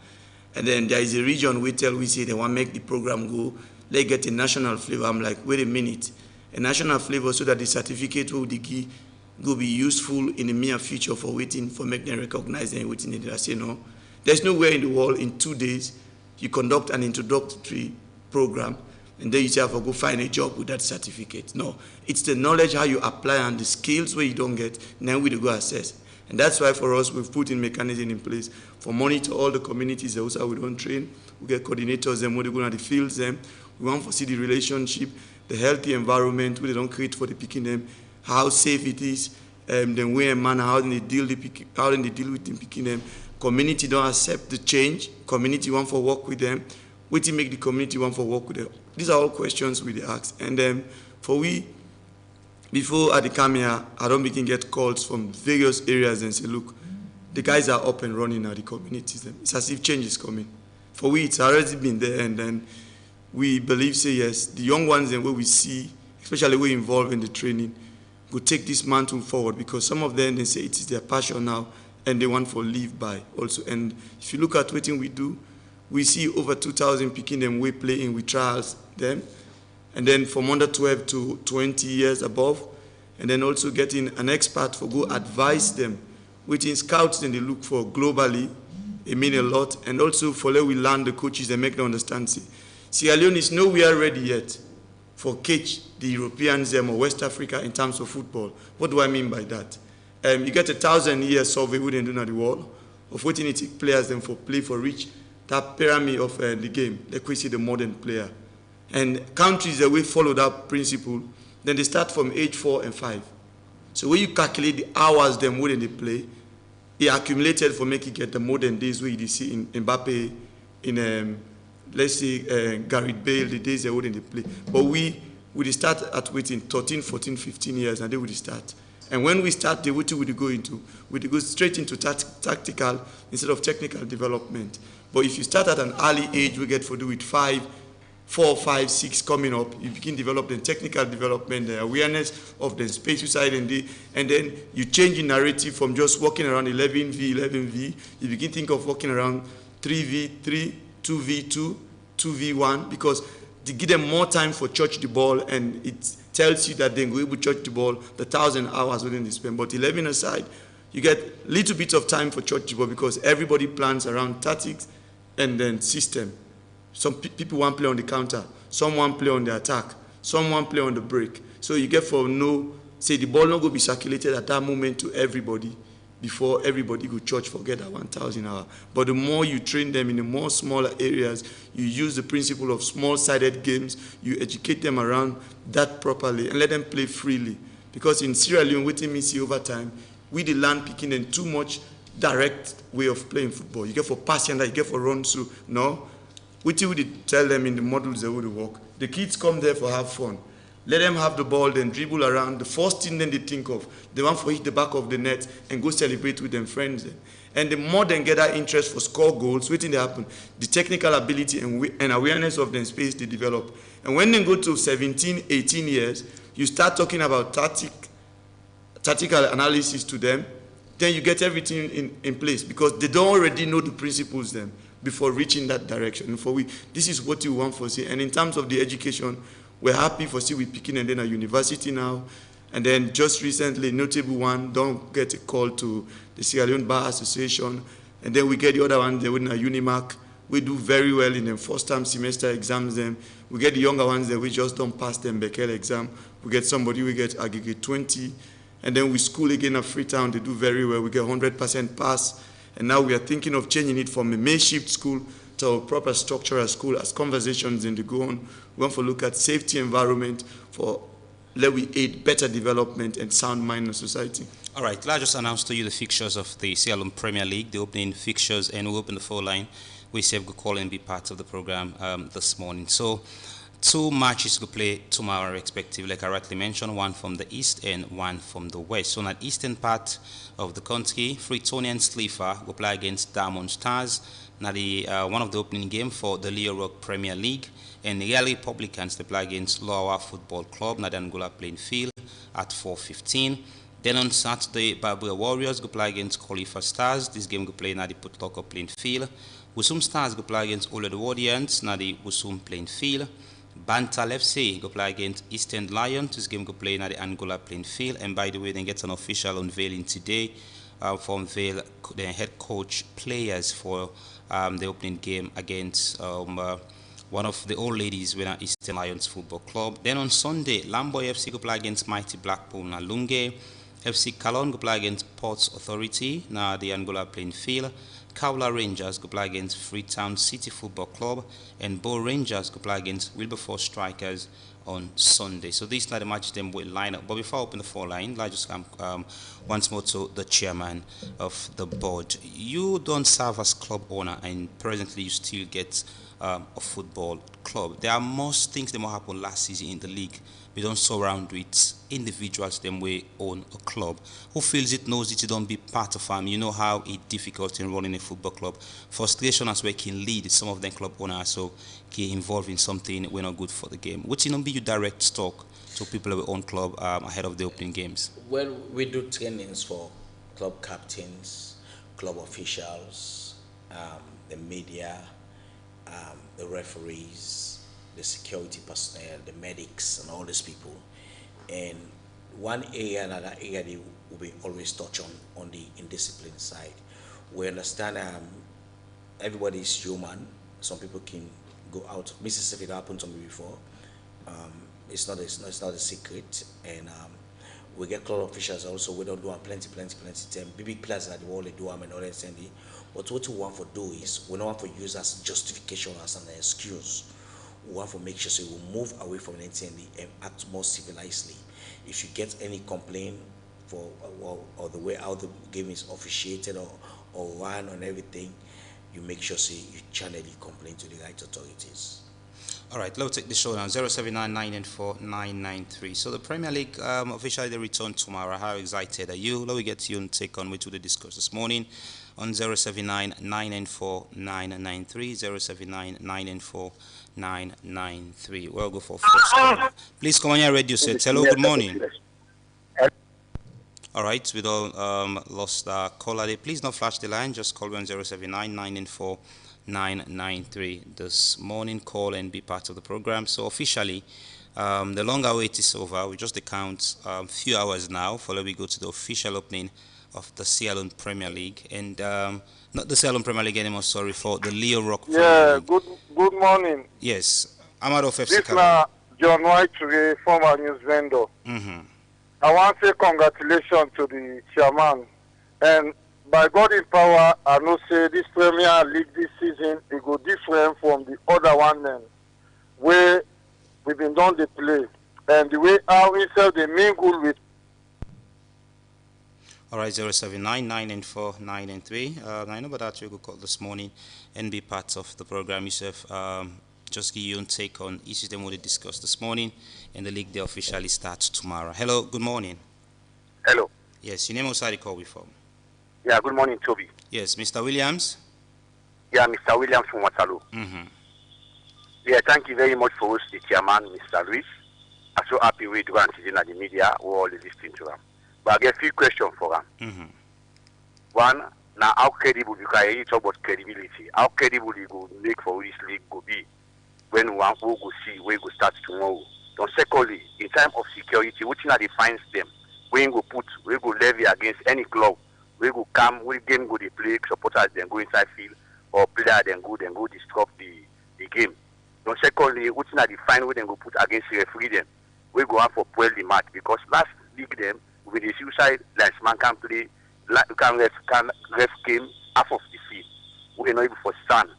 And then there is a region we say they want to make the program go, they get a national flavor. I'm like, wait a minute. A national flavor so that the certificate will be useful in the near future for waiting, for making them recognize and waiting. I say, no. There's nowhere in the world in 2 days you conduct an introductory program and then you say, I have to go find a job with that certificate. No, it's the knowledge how you apply and the skills where you don't get, now we go assess. And that's why for us, we've put in mechanism in place for monitor all the communities that also we don't train. We get coordinators, them, where they go to the fields, them. We want to see the relationship, the healthy environment, where they don't create for the picking them, how safe it is, the way and manner, how they deal with them picking them. Community don't accept the change. Community want for work with them. What to make the community want for work with them? These are all questions we ask. And then for we, before I come here, I don't begin get calls from various areas and say, look, the guys are up and running now, the communities. It's as if change is coming. For we, it's already been there, and then we believe, say yes, the young ones and where we see, especially we involved in the training, will take this mantle forward, because some of them, they say it is their passion now, and they want for live by also. And if you look at what we do, we see over 2,000 picking them, we playing, we trials them. And then from under 12 to 20 years above, and then also getting an expert for go advise them, which in scouts then they look for globally, it mean a lot, and also for let we learn the coaches and make them understand. See, Sierra Leone is nowhere ready yet for catch the Europeans or West Africa in terms of football. What do I mean by that? You get 1,000-year survey we didn't do at the wall of what you take players then for play for reach that pyramid of the game, like we see the modern player. And countries that we follow that principle, then they start from age 4 and 5. So when you calculate the hours them within they play, they accumulated for making get the modern days where you see in Mbappe, in let's say Gareth Bale, the days they wouldn't play. But we start at waiting 13, 14, 15 years, and they would start. And when we start, what do we go into? We go straight into tactical instead of technical development. But if you start at an early age, we get for do with 4, 5, 6 coming up, you begin developing technical development, the awareness of the space side, and then you change the narrative from just walking around 11v, you begin think of walking around 3v3, 2v2, 2v1, because to give them more time for touch the ball, and it tells you that they will able to touch the ball the 1,000 hours within the span. But 11 aside, you get little bit of time for touch the ball because everybody plans around tactics and then system. Some people want to play on the counter, some want to play on the attack, some want to play on the break. So you get for say the ball not going to be circulated at that moment to everybody before everybody go church forget that 1,000 hours. But the more you train them in the more smaller areas, you use the principle of small-sided games, you educate them around that properly and let them play freely. Because in Sierra Leone, what we see over time, we the land picking and too much direct way of playing football. You get for passing that, you get for run through. No. What we tell them in the models they would work. The kids come there for have fun. Let them have the ball, then dribble around. The first thing then they think of, they want to hit the back of the net and go celebrate with them friends. And the more they get that interest for score goals, waiting to happen, the technical ability and awareness of the space they develop. And when they go to 17, 18 years, you start talking about tactical analysis to them, then you get everything in place because they don't already know the principles then before reaching that direction. And this is what you want for see. And in terms of the education, we're happy for see we picking and then a university now. And then just recently, notable one, don't get a call to the Sierra Leone Bar Association. And then we get the other one, they win a Unimark. We do very well in the first-term semester exams then. We get the younger ones that we just don't pass them Beckel exam. We get somebody, we get aggregate 20. And then we school again at Freetown, they do very well. We get 100% pass. And now we are thinking of changing it from a makeshift school to proper structure at school as conversations in the go on. We want to look at safety environment for let we aid better development and sound mind in society. All right, I just announced to you the fixtures of the LEONE Premier League, the opening fixtures, and we'll open the phone line. We say go call and be part of the program this morning. So, two matches to play tomorrow, respectively, like I rightly mentioned, one from the east and one from the west. So, on the eastern part of the country, Freetonian Slifa will play against Diamond Stars. Now, the one of the opening game for the Leo Rock Premier League, and the Real Republicans they play against Lower Football Club, now the Angola playing field at 4:15. Then on Saturday, Barbara Warriors go play against Khalifa Stars. This game go play now the Putlocker playing field. Wusum Stars go play against Ole the Warriors, now the Wusum playing field. Bantal FC go play against Eastern Lions. This game go play now the Angola playing field. And by the way, they get an official unveiling today from the head coach players for the opening game against one of the old ladies with Eastern Lions Football Club. Then on Sunday, Lamboy FC go play against Mighty Blackpool Nalunge. FC Calon go play against Ports Authority, now the Angola playing field. Kaula Rangers go play against Freetown City Football Club, and Bo Rangers go play against Wilberforce Strikers on Sunday. So these are the matches them will line up. But before I open the phone line, I just come once more to the chairman of the board. You don't serve as club owner, and presently you still get a football club. There are most things that happened last season in the league. We don't surround with individuals them way own a club. Who feels it knows it, you don't be part of them. You know how it's difficult in running a football club. Frustration as well can lead some of them club owners so get involved in something we're not good for the game. Which you know be you direct talk to people who own club ahead of the opening games? Well, we do trainings for club captains, club officials, the media, the referees, the security personnel, the medics, and all these people. And one area, another area they will be always touch on the indiscipline side. We understand everybody is human. Some people can go out. Mississippi, it happened to me before. It's not a secret. And we get club officials also. We don't do plenty time. Big players that all they do and all that. But what we want to do is we don't want to use as justification as an excuse. We want to make sure so we move away from anything and act more civilizedly. If you get any complaint for or the way how the game is officiated or run and everything, you make sure so you channel the complaint to the right authorities. All right, let's take the show now. 079949993. So the Premier League officially they return tomorrow. How excited are you? Let me get you and take on with to the discourse this morning on 079994993, 079994993. We'll go for first call. Please come on your radio set. Hello, good morning. All right, we don't lost our caller. Please don't flash the line. Just call me on 079994993 this morning. Call and be part of the program. So officially, the longer wait is over. We just account few hours now. Follow we go to the official opening of the LEONE Premier League and not the LEONE Premier League anymore. Sorry for the Leo Rock. Yeah. Good morning. Yes, Ahmad of FC. This is John White, former news vendor. I want to say congratulations to the chairman. And by God in power, I know say this Premier League this season, it go different from the other one then, where we've been done the play. And the way how instead they mingle with. All right, 079994993. I know about that you could call this morning and be part of the program yourself. Just give you a take on issues that we discussed this morning, and the league day officially starts tomorrow. Hello, good morning. Hello. Yes, your name was how you call before. Yeah, good morning, Toby. Yes, Mr. Williams. Yeah, Mr. Williams from Waterloo. Yeah, thank you very much for us, the chairman, Mr. Luis. I'm so happy we do and in the media. We're all listening to them. But I get a few questions for them. One, now how credible, because I talk about credibility, how credible you go make for this league go be when we go see where we go start tomorrow. Then secondly, in time of security, which now defines them, we go put, we go levy against any club, we go come, we game go they play, supporters then go inside field, or player then go disrupt the game. Then secondly, which now define we then go put against the referee them, we go have for pull the match because last league them with the suicide linesman can play, can ref game half of the field. We are not able for stand.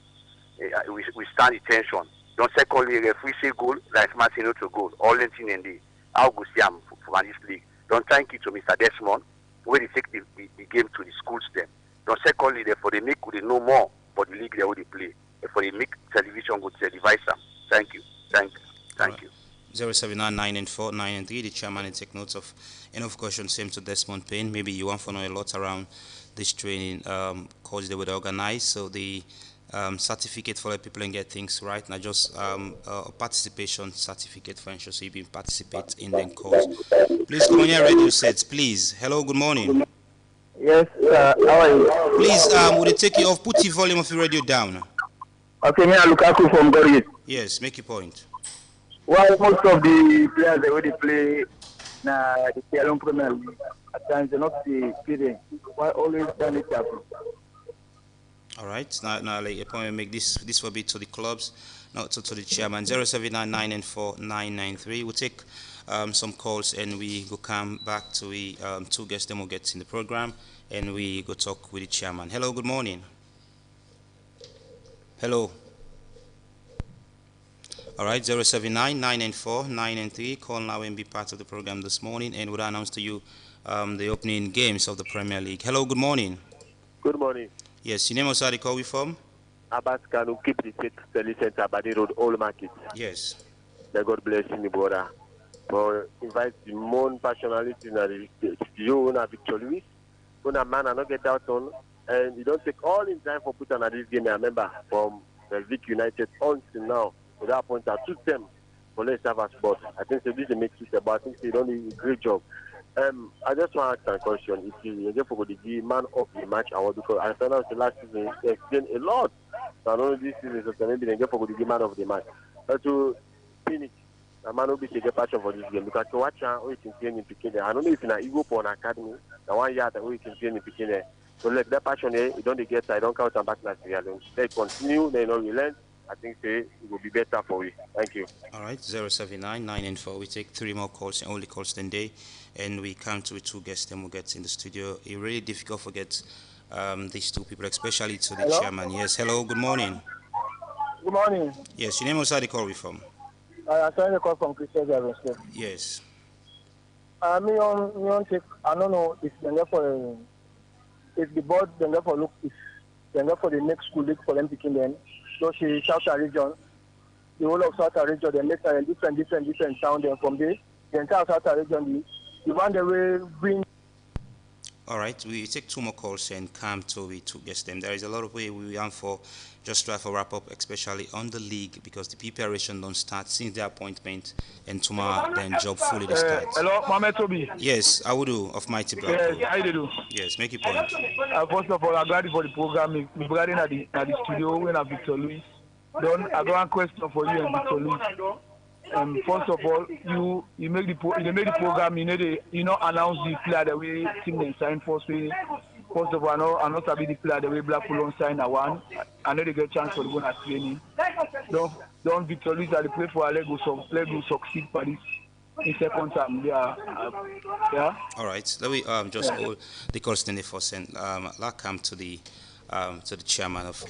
we stand the tension. Don't secondly, referee say goal, like Martin to goal. All the thing in the Augustiam for this league. Don't thank you to Mr. Desmond, where they take the game to the schools then. Don't secondly, therefore they make they know more for the league they already play. Therefore they make television go televise them. Thank you. Thank you. 0799493. The chairman will take notes of any of questions same to Desmond Payne. Maybe you want to know a lot around this training course they would organize. So the certificate for the people and get things right, not just a participation certificate for ensure so you can participate in the course. Please come on your radio sets, please. Hello, good morning. Yes, how are you? Please, would you take you off, put the volume of your radio down. Okay, me Lukaku from Gorit. Yes, make your point. Why most of the players they already play na the LEONE Premier League at times they not the playing. Why always done it happen? All right, now like a point make this will be to the clubs, not to the chairman. 079949993. We'll take some calls and we go come back to the two guests then we'll get in the program and we go talk with the chairman. Hello, good morning. Hello. All right, 079994993. Call now and be part of the program this morning and we'll announce to you the opening games of the Premier League. Hello, good morning. Good morning. Yes, your name was how they call you from? Abbas Kanu, keep the state service center, Badi Road, Old Market. Yes. May God bless you, brother. For invite the more passionality in the studio, Victor Louis. When a man not get out on, and you don't take all in time for put on this game. I remember from the Vic United until now, with that point, I took them for let's have a spot. I think so this is a mix system, but I think they don't do a great job. I just want to ask a question. If you get for the man of the match award, because I found out the last season they explained a lot. So I know this season, so maybe they get for the man of the match. But to finish, the man will be taking passion for this game because to watch how you can train in Pekin. I don't know if in a Ego for an academy, the 1 year that we can train in Pekin. So like that passion there, you don't get, I don't count and back last year. They continue, they know we learn. I think it will be better for you. Thank you. All right, 07994. We take 3 more calls and only calls today, and we count with 2 guests. Then we'll get in the studio. It's really difficult to get these 2 people, especially to the chairman. Yes, hello, good morning. Good morning. Yes, your name was how they call you from? I'm trying to call from Christian Aerospace. Yes. I don't know if they're for if the board then for look if they're for the next school league for them picking them. So she South region, the whole of South region, they make a different sound there from there. The entire South region, the one that will bring. All right, we take 2 more calls and come to we to guess them. There is a lot of way we want for just try for wrap up, especially on the league because the preparation don't start since the appointment and tomorrow then job fully starts. Hello, Mohamed Toby. Yes, I would do of Mighty Bravo. Yes, I do. Yes, make your point. First of all, I'm glad for the program. I'm glad at the studio when I'm Victor Louis. Then I got a question for you and Victor Louis. First of all, you make the program. You know announce the player that we team they sign for. First of all, I know be the player that we Blackpool on sign at one. I know they get chance for the go at training. Don't Victor Louis that they play for Lego succeed for this in second time. Yeah. All right. Let me just hold the calls 24 and I'll come to the chairman of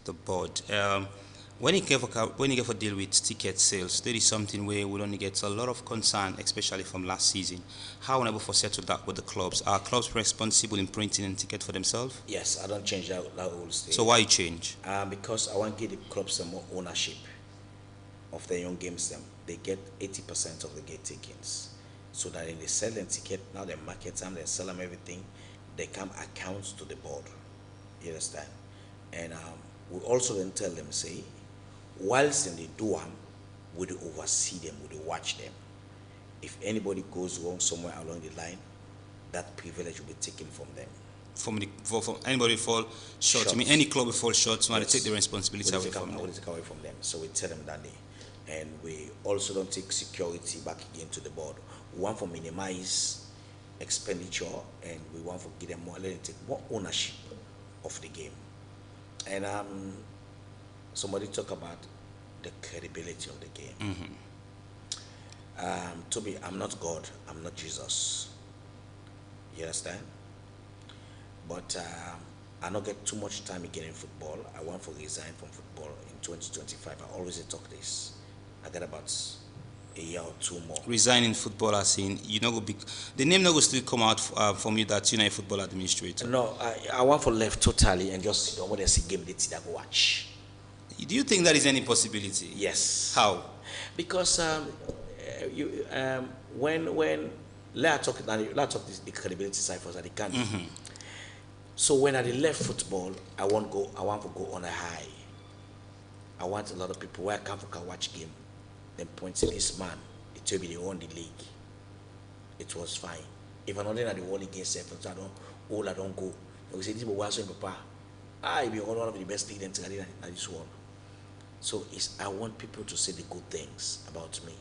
the board. When you get for deal with ticket sales, there is something where we only get a lot of concern, especially from last season. How whenever for settle that with the clubs? Are clubs responsible in printing and ticket for themselves? Yes, I don't change that whole state. So why you change? Because I want to give the clubs some more ownership of their young games. They get 80% of the gate tickets. So that when they sell them ticket, now they market them, they sell them everything, they come accounts to the board. You understand? And we also then tell them, say, whilst they do them, we do oversee them, we do watch them. If anybody goes wrong somewhere along the line, that privilege will be taken from them. From anybody fall short? I mean, any club will fall short, so yes. They take the responsibility away from them. We take away from them. So we tell them that day. And we also don't take security back again to the board. We want to minimize expenditure, and we want to give them more, let them take more ownership of the game. And somebody talk about the credibility of the game. Toby, I'm not God, I'm not Jesus. You understand? But I not get too much time again in football. I want to resign from football in 2025. I always talk this. I got about a year or two more. Resigning football, as in you know, the name not go still come out from you that you're a football administrator. No, I want to left totally and just sit down when I see game that I go watch. Do you think that is any possibility? Yes. How? Because when let's talk the credibility side first, I can. So when I left football, I want to go on a high. I want a lot of people where I come for watch game. Then point to this man, it will be the only league. It was fine. If I'm not in the world against I don't go. You say this was so papa. I be one of the best leagues in this world. So I want people to say the good things about me.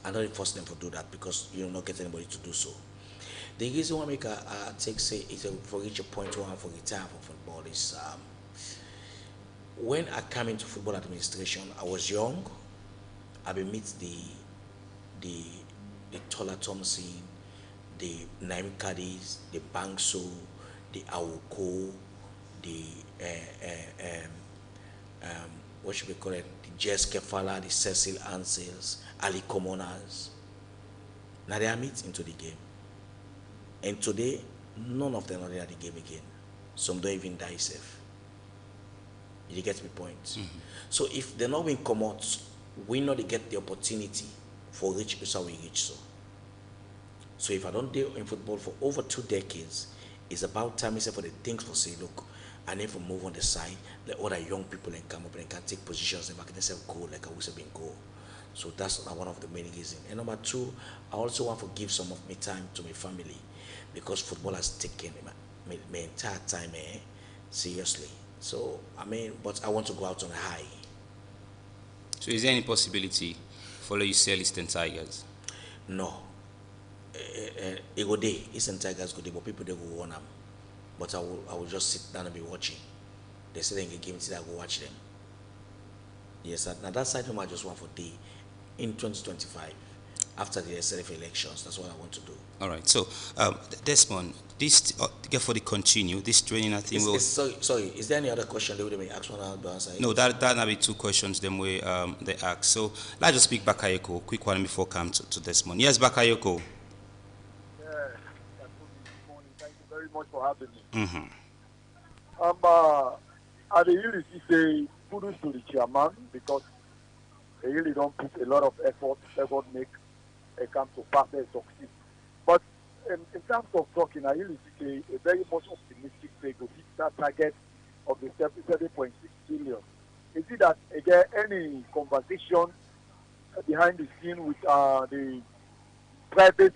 I don't force them to do that because you will not get anybody to do so. The reason why I make for reach a point where I for retire from football is when I came into football administration, I was young. I be meet the Tola Thompson, the Naim Cadiz, the Bangso, the Awoko, the what should we call it? The Jess Kefala, the Cecil Ansels, Ali Commoners. Now they are meet into the game. And today, none of them are there at the game again. Some don't even die safe. You get my point? So if they're not being come out, we know they get the opportunity for reach so we reach so. So if I don't deal in football for over 2 decades, it's about time for the things for say, look, I need to move on the side, let other young people and come up and can take positions and make themselves go like I was been go. So that's one of the main reasons. And number 2, I also want to give some of my time to my family because football has taken my entire time seriously. So I mean, but I want to go out on a high. So is there any possibility for you sell Eastern Tigers? No. It go day. Eastern Tigers go day, but people they go want them. But I will just sit down and be watching. They say they can give me till I go watch them. Yes, now that side of I just want for day in 2025 after the SLF elections. That's what I want to do. All right. So Desmond, this for the continue this training. I think sorry. Is there any other question they would ask one to answer? No, that will be 2 questions. Them way they ask. So let's just speak Bakayoko. Quick one before come to Desmond. Yes, Bakayoko. Thank you very much for having me. I really say kudos to the chairman because they really don't put a lot of effort make a camp to partner succeed. But in terms of talking, I really say a very much optimistic way to hit that target of the 7.6 billion. Is it that again any conversation behind the scene with the private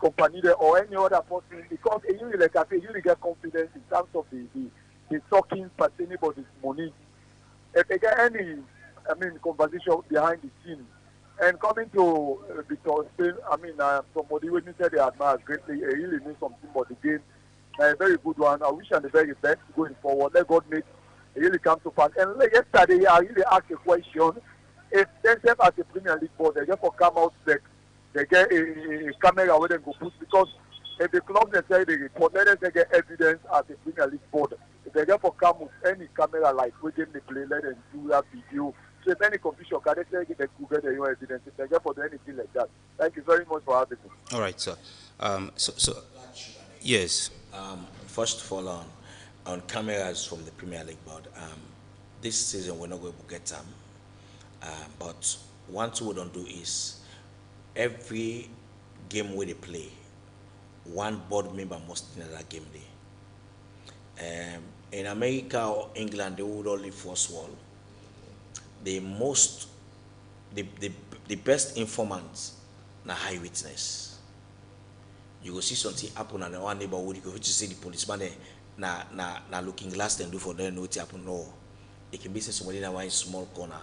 company there or any other person? Because you like I say, you really get confidence in terms of the talking pertaining about this money. If there get any conversation behind the scene. And coming to Victor Spain, somebody when you said they admire greatly, it really means something about the game. A very good one. I wish them the very best going forward. Let God make it really come to pass. And yesterday, I really asked a question. If themselves as a Premier League board, they just for come out back, they get a camera where they go put because if the club they say they report, let them get evidence as a Premier League board. If they just for come with any camera like we game they play, let them do that video. So if any confusion, can they say they Google their evidence? If they get for anything like that. Thank you very much for having me. All right, sir. Yes. First of all, on cameras from the Premier League board, this season we're not going to get them. But one thing we don't do is every game where they play, one board member must be in that game day. In America or England, they would only force wall. The best informants na high witness. You will see something happen and one neighborhood you go to see the policeman na looking glass and do for them what happen. No, it can be somebody in one small corner.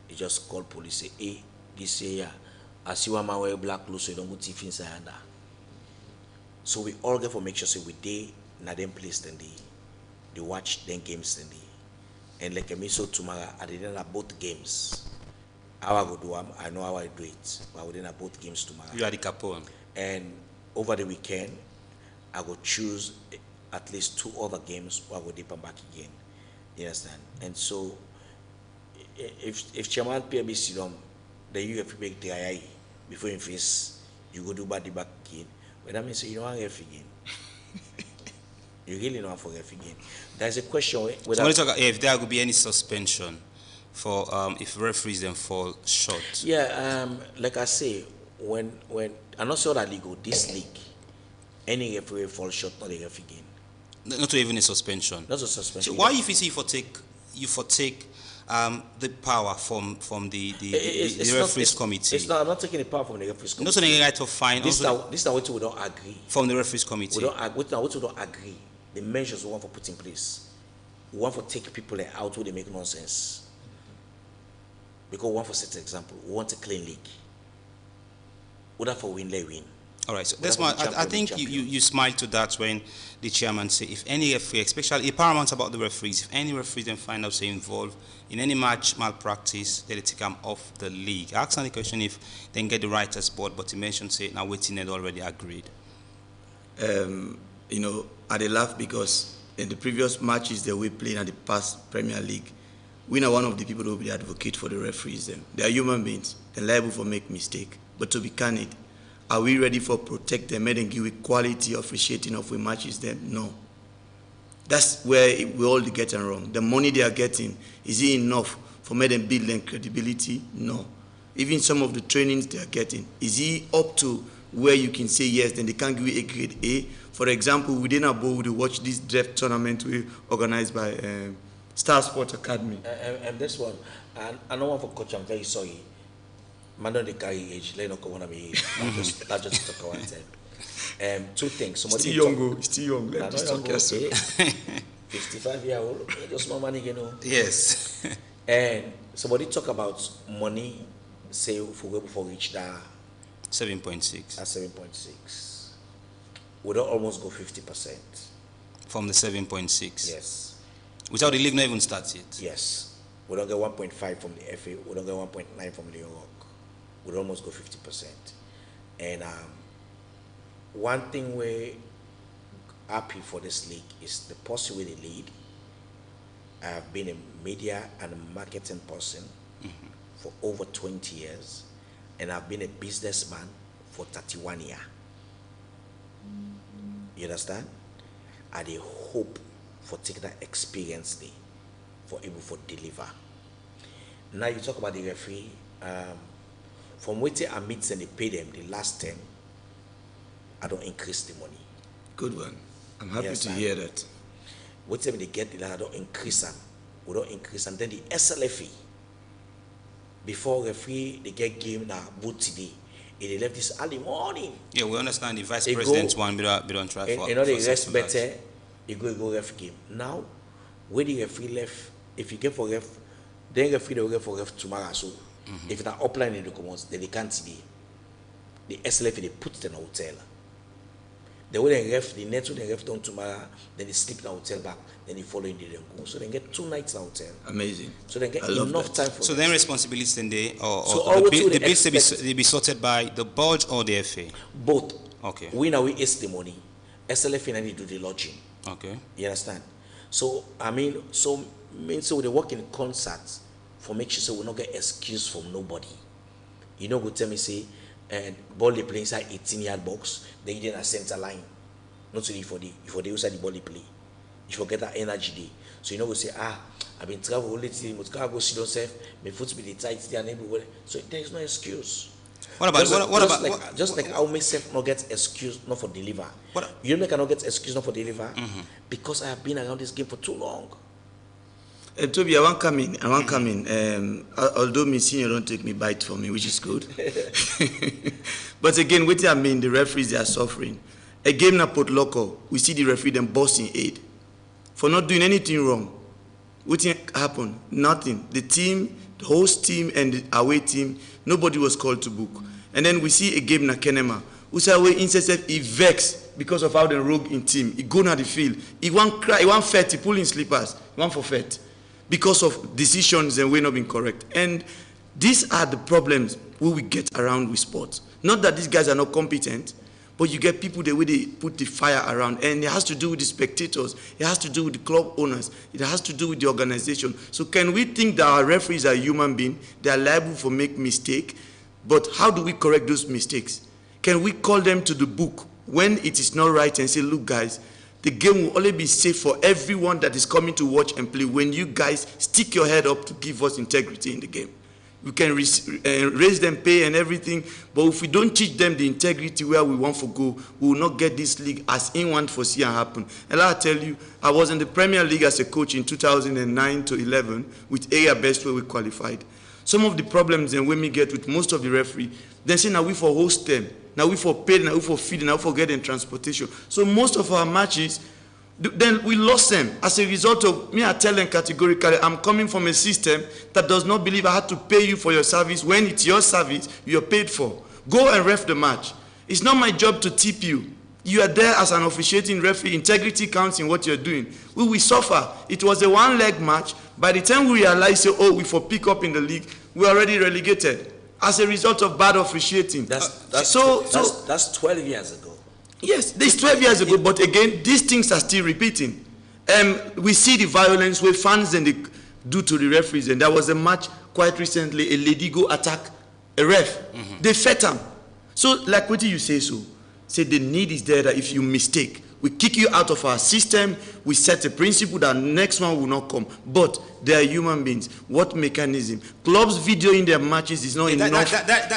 You just call police say, hey, this here, I see one man wear black clothes so you don't go thief inside that. So we all get for make sure say we day na them place then they watch them games then and like me so tomorrow I didn't have both games. How I go do them, I know how I do it, but I wouldn't have both games tomorrow. You are the Capone. And over the weekend, I go choose at least 2 other games where we dip and back again. You understand? And so if Chairman PMB Sidom, the UFP make the II before you face, you go do bad back again. But that means you don't want ref again. You really don't want for ref again. There's a question whether if there could be any suspension for if referees then fall short. Yeah, like I say, when I'm not sure that league, this league, any referee fall short, not a ref again. Not even a suspension. Not a suspension. So why if you see you take the power from the referees committee? It's not. I'm not taking the power from the referees committee. Not only right to fine. This is what we don't agree. From the referees committee. We don't agree. The measures we want for put in place. We want to take people out where they make nonsense. Because we want to set an example. We want a clean league. Whether for win, let win. All right, so that's why I think you smile to that when the chairman say if any referee, especially paramount about the referees, if any referees then find out say involved in any match malpractice, they take them off the league. I asked the question if they can get the writers board, but he mentioned say now waiting had already agreed. You know, I laugh because in the previous matches that we played at the past Premier League, we are one of the people who will be advocate for the referees. They are human beings. They're liable for make mistake. But to be candid, are we ready for protect them and give quality of officiating of we matches them? No. That's where we all get it wrong. The money they are getting, is it enough for me them build them credibility? No. Even some of the trainings they are getting, is it up to where you can say yes, then they can't give you a grade A? For example, we didn't able to watch this draft tournament we organized by Star Sports Academy. And this one, and I know one for coach, I'm very sorry. Man don't carry age, let not go on me. That just talk about time. 2 things. Still young, still young. Let just talk 55 years old, just more money, you know. Yes. And somebody talk about money, say for reach that 7.6. At 7.6. We don't almost go 50%. From the 7.6. Yes. Without the league not even started. Yes. We don't get 1.5 from the FA. We don't get 1.9 from the Europe. We'd almost go 50%. And one thing we're happy for this league is the person with the lead. I have been a media and a marketing person for over 20 years, and I've been a businessman for 31 years. You understand? I dey hope for taking that experience there, for able to deliver. Now you talk about the referee. From waiting I meet and they pay them the last 10, I don't increase the money. Good one. I'm happy to hear that. Whatever they get, I don't increase them. We don't increase them. Then the SLFE, before referee, they get game now, boot today. They left this early morning. Yeah, we understand the vice president's one, we don't try for. You know, they rest better, you go ref game. Now, where the referee left, if you get for ref, then referee they will get for ref tomorrow. So, if it's an upline in the commons, then they can't see the SLF, they put it in a hotel. The way they ref, the next way they ref down tomorrow, then they sleep in a hotel back, then they follow in the go. So they get 2 nights in a hotel. Amazing. So they get enough time for so then responsibilities then they, or so the bills they be sorted by the board or the FA? Both. Okay. We now we ace the money. SLF and they do the lodging. Okay. You understand? So I mean, so they work in concert for make sure so we not get excuse from nobody. You know, go tell me say, and ball they play inside 18-yard box, then you in a center line. Not only for the inside the ball they play. You forget that energy day. So you know, go say, I've been travel all the time, but can't go see yourself, my foot be the tight there and everywhere. So there is no excuse. What about just like how myself not get excuse not for deliver. You know, I cannot get excuse not for deliver because I have been around this game for too long. Toby, I want come in. Although me senior don't take me bite for me, which is good. But again, what I mean, the referees they are suffering. A game na Port Loco, we see the referee them bossing aid for not doing anything wrong. What happened? Nothing. The team, the host team and the away team, nobody was called to book. And then we see a game na Kenema. We say away instead he vex because of how the rogue in team. He go na the field. He want cry. He want fet. He pull in slippers. He want for fet. Because of decisions and we're not being correct. And these are the problems we get around with sports. Not that these guys are not competent, But you get people the way they put the fire around, and it has to do with the spectators, it has to do with the club owners, it has to do with the organization. So can we think that our referees are human beings, they are liable for make mistake, but how do we correct those mistakes? Can we call them to the book when it is not right and say, look guys, the game will only be safe for everyone that is coming to watch and play when you guys stick your head up to give us integrity in the game. We can raise them pay and everything, but if we don't teach them the integrity where we want to go, we will not get this league as anyone foresee and happen. And I'll tell you, I was in the Premier League as a coach in 2009 to 11 with Area Best where we qualified. Some of the problems then when we get with most of the referee, they say now we for host them, now we for pay, now we for feed, now we for getting transportation. So most of our matches, then we lost them as a result of me. I tell them categorically, I'm coming from a system that does not believe I had to pay you for your service when it's your service you're paid for. Go and ref the match. It's not my job to tip you. You are there as an officiating referee. Integrity counts in what you're doing. We will suffer. It was a one-leg match. By the time we realize, oh, we for pick up in the league, we're already relegated as a result of bad officiating. That's 12 years ago. Yes, this 12 years ago, but again, these things are still repeating. We see the violence where fans and they do to the referees, and there was a match quite recently, a lady go attack a ref. They fed him. So, like what do you say so? Say the need is there that if you mistake, we kick you out of our system, we set a principle that next one will not come. But they are human beings. What mechanism? Clubs videoing their matches is not enough.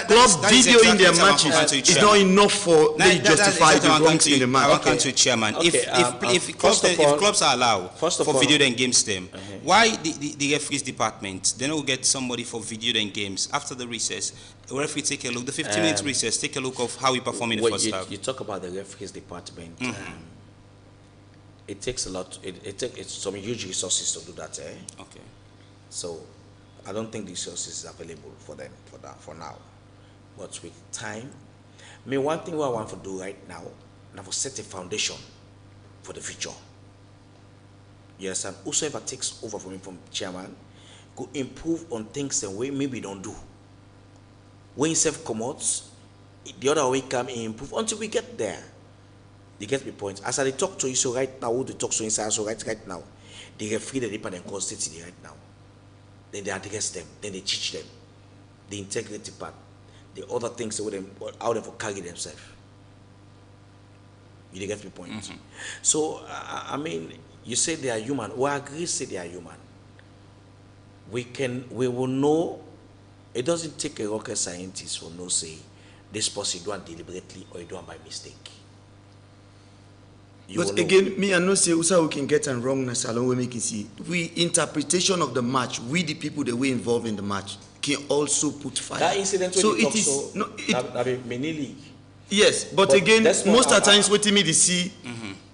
Clubs videoing their matches is not enough for they justify the wrongs in the match. I want to come to chairman. If clubs are allowed for video and games them, why the referees department, they don't get somebody for video and games after the recess? The referee take a look, the 15-minute recess, take a look of how we perform in the first half. You talk about the referees department. It takes a lot. It takes some huge resources to do that. Okay. So, I don't think the resources are available for them for now. But with time, one thing what I want to do right now, I will set a foundation for the future. Yes, and whosoever takes over from me from chairman, go improve on things that we maybe don't do. When himself comes, the other way come and improve until we get there. They get the point. As I talk to you so right now, who they talk to inside so right now, they referee the independent constituency right now. Then they address them, then they teach them the integrity part, the other things with them, how they for carry themselves. You get the point. So I mean, you say they are human. We agree, say they are human. We will know. It doesn't take a rocket scientist to know say this person you do it deliberately or you do it by mistake. But again, me and no say also we can get and wrong na salon we make it see. We interpretation of the match, we the people that we involved in the match can also put fire. That incident so it is no mini league. Yes, but again, most of the times what me they see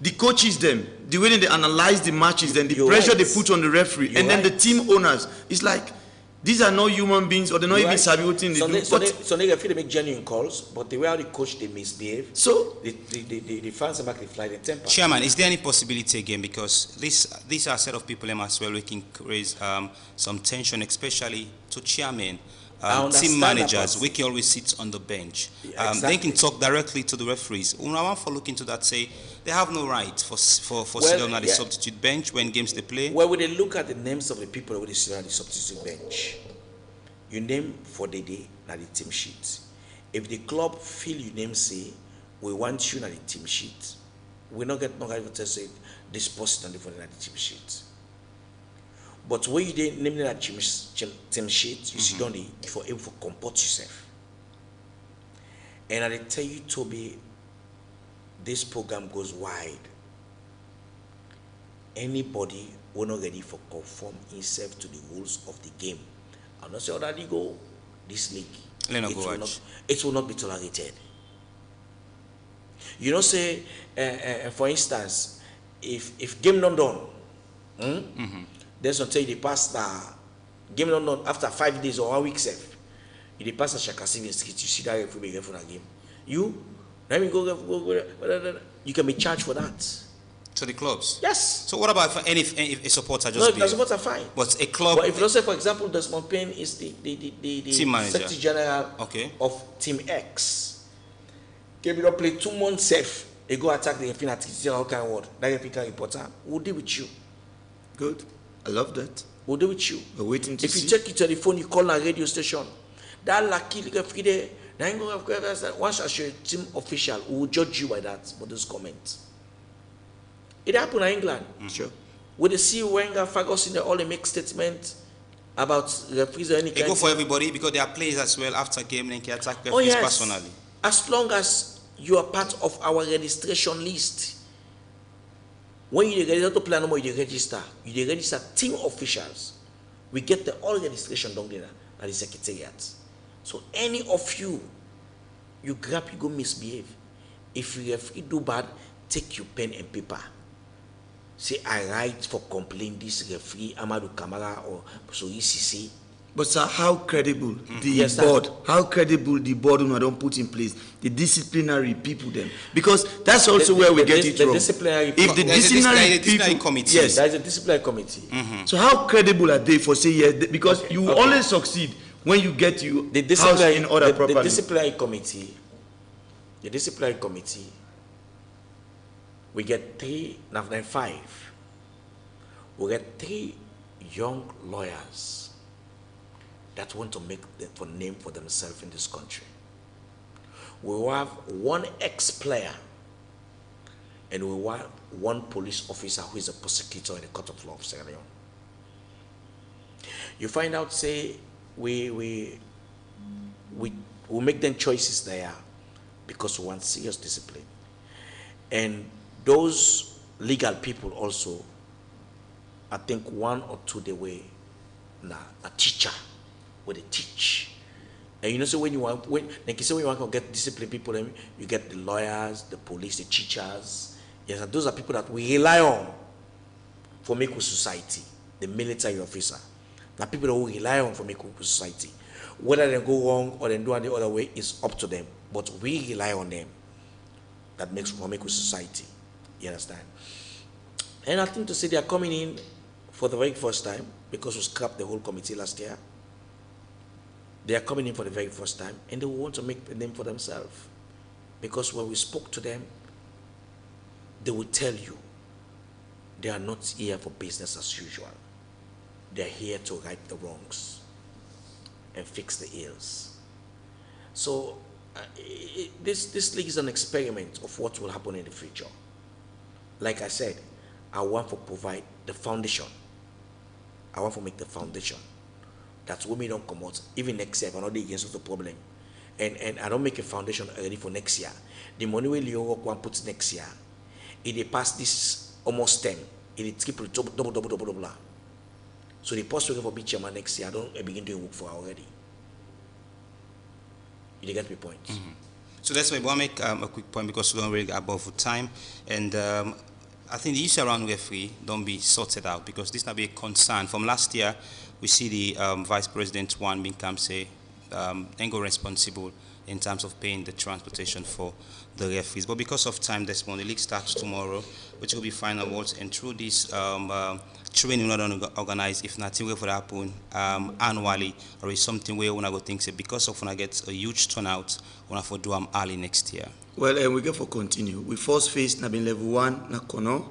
the coaches them, the way they analyze the matches, then the pressure they put on the referee, and then the team owners, it's like these are not human beings, or they're not even savvy what they do. So they feel they make genuine calls, but the way how the coach they misbehave. So the fans are back, they fly the temper. Chairman, is there any possibility again, because these are a set of people as well, we can raise some tension, especially to chairman, team managers, we can always sit on the bench. Exactly. They can talk directly to the referees. I want to look into that, say they have no right for sit down at the substitute bench when games they play. Well, when they look at the names of the people when they sit on the substitute bench, you name for the day at the team sheet. If the club feel you name say we want you at the team sheet, we not get no right to say this person on the team sheet. But when you didn't name that team sheet, you sit down for able to comport yourself. And I tell you, Toby, this program goes wide. Anybody who not ready for conform himself to the rules of the game, I'm not saying that you go this league. It will not be tolerated. You know, say for instance, if game not done, then some tell you the pass the game not done after 5 days or 1 week safe. You the pass the Shakasivi street, you see that referee be for that game. Let me go. You can be charged for that. To the clubs? Yes. So what about if a supporter just the supporter fine. But a club. But if you don't say, for example, Desmond Payne is the team manager Secretary General of Team X. Game don't play 2 months safe. They go attack the referee at all kind of word. That referee can reporter. We'll deal with you. Good. I love that. We'll deal with you. We're waiting to see. If you check your telephone, you call a radio station. That lucky referee there. Once as you're a team official, we will judge you by that, for those comments. It happened in England. Sure. When they see Wenger, Ferguson, they all make statements about referees or any They kind go of for thing. everybody because there are players as well after game and can attack referees personally. As long as you are part of our registration list. When you register to play no more, you register team officials. We get the all registration down there at the secretariat. So any of you grab, you go misbehave. If you referee do bad, take your pen and paper. Say I write for complaint this referee Amadou Kamara or so ECC. But sir, how credible how credible the board who don't put in place the disciplinary people then? Because that's also where we get it wrong. If the disciplinary committee, yes, there is a disciplinary committee. So how credible are they for saying yes? Because you only succeed when you get the house in order properly. The disciplinary committee, we get 5. We get 3 young lawyers that want to make a name for themselves in this country. We will have 1 ex-player and we will have 1 police officer who is a prosecutor in the court of law of Sierra Leone. You find out, say, we make them choices there because we want serious discipline. And those legal people also, I think 1 or 2 they were a teacher. Where they teach. And you know, so when you want to get disciplined people, you get the lawyers, the police, the teachers. Yes, and those are people that we rely on for make with society. The military officer. Now people that we rely on for make with society. Whether they go wrong or they do it the other way is up to them. But we rely on them. That makes for make with society. You understand? And I think to say they are coming in for the very first time because we scrapped the whole committee last year. They are coming in for the very first time and they want to make a name for themselves. Because when we spoke to them, they will tell you they are not here for business as usual. They are here to right the wrongs and fix the ills. So this league is an experiment of what will happen in the future. Like I said, I want to provide the foundation. I want to make the foundation. That women don't come out. Even next year, if I'm not against the problem. And I don't make a foundation already for next year. The money will Leone one puts next year. If they pass this almost 10, it triple, double. So the post for be chairman next year, I don't begin doing work for already. You get my point? So that's why I want to make a quick point because we don't really get above time. And I think the issue around referee don't be sorted out because this not be a concern. From last year, we see the Vice President Juan Binkamse go responsible in terms of paying the transportation for the referees. But because of time this morning, the league starts tomorrow, which will be final awards. And through this training we're going to organize, if nothing will happen annually, or is something where we're going to think, say, because of when I get a huge turnout, we're going to do them early next year. Well, we go for continue. We first faced Nabin level 1, na Kono.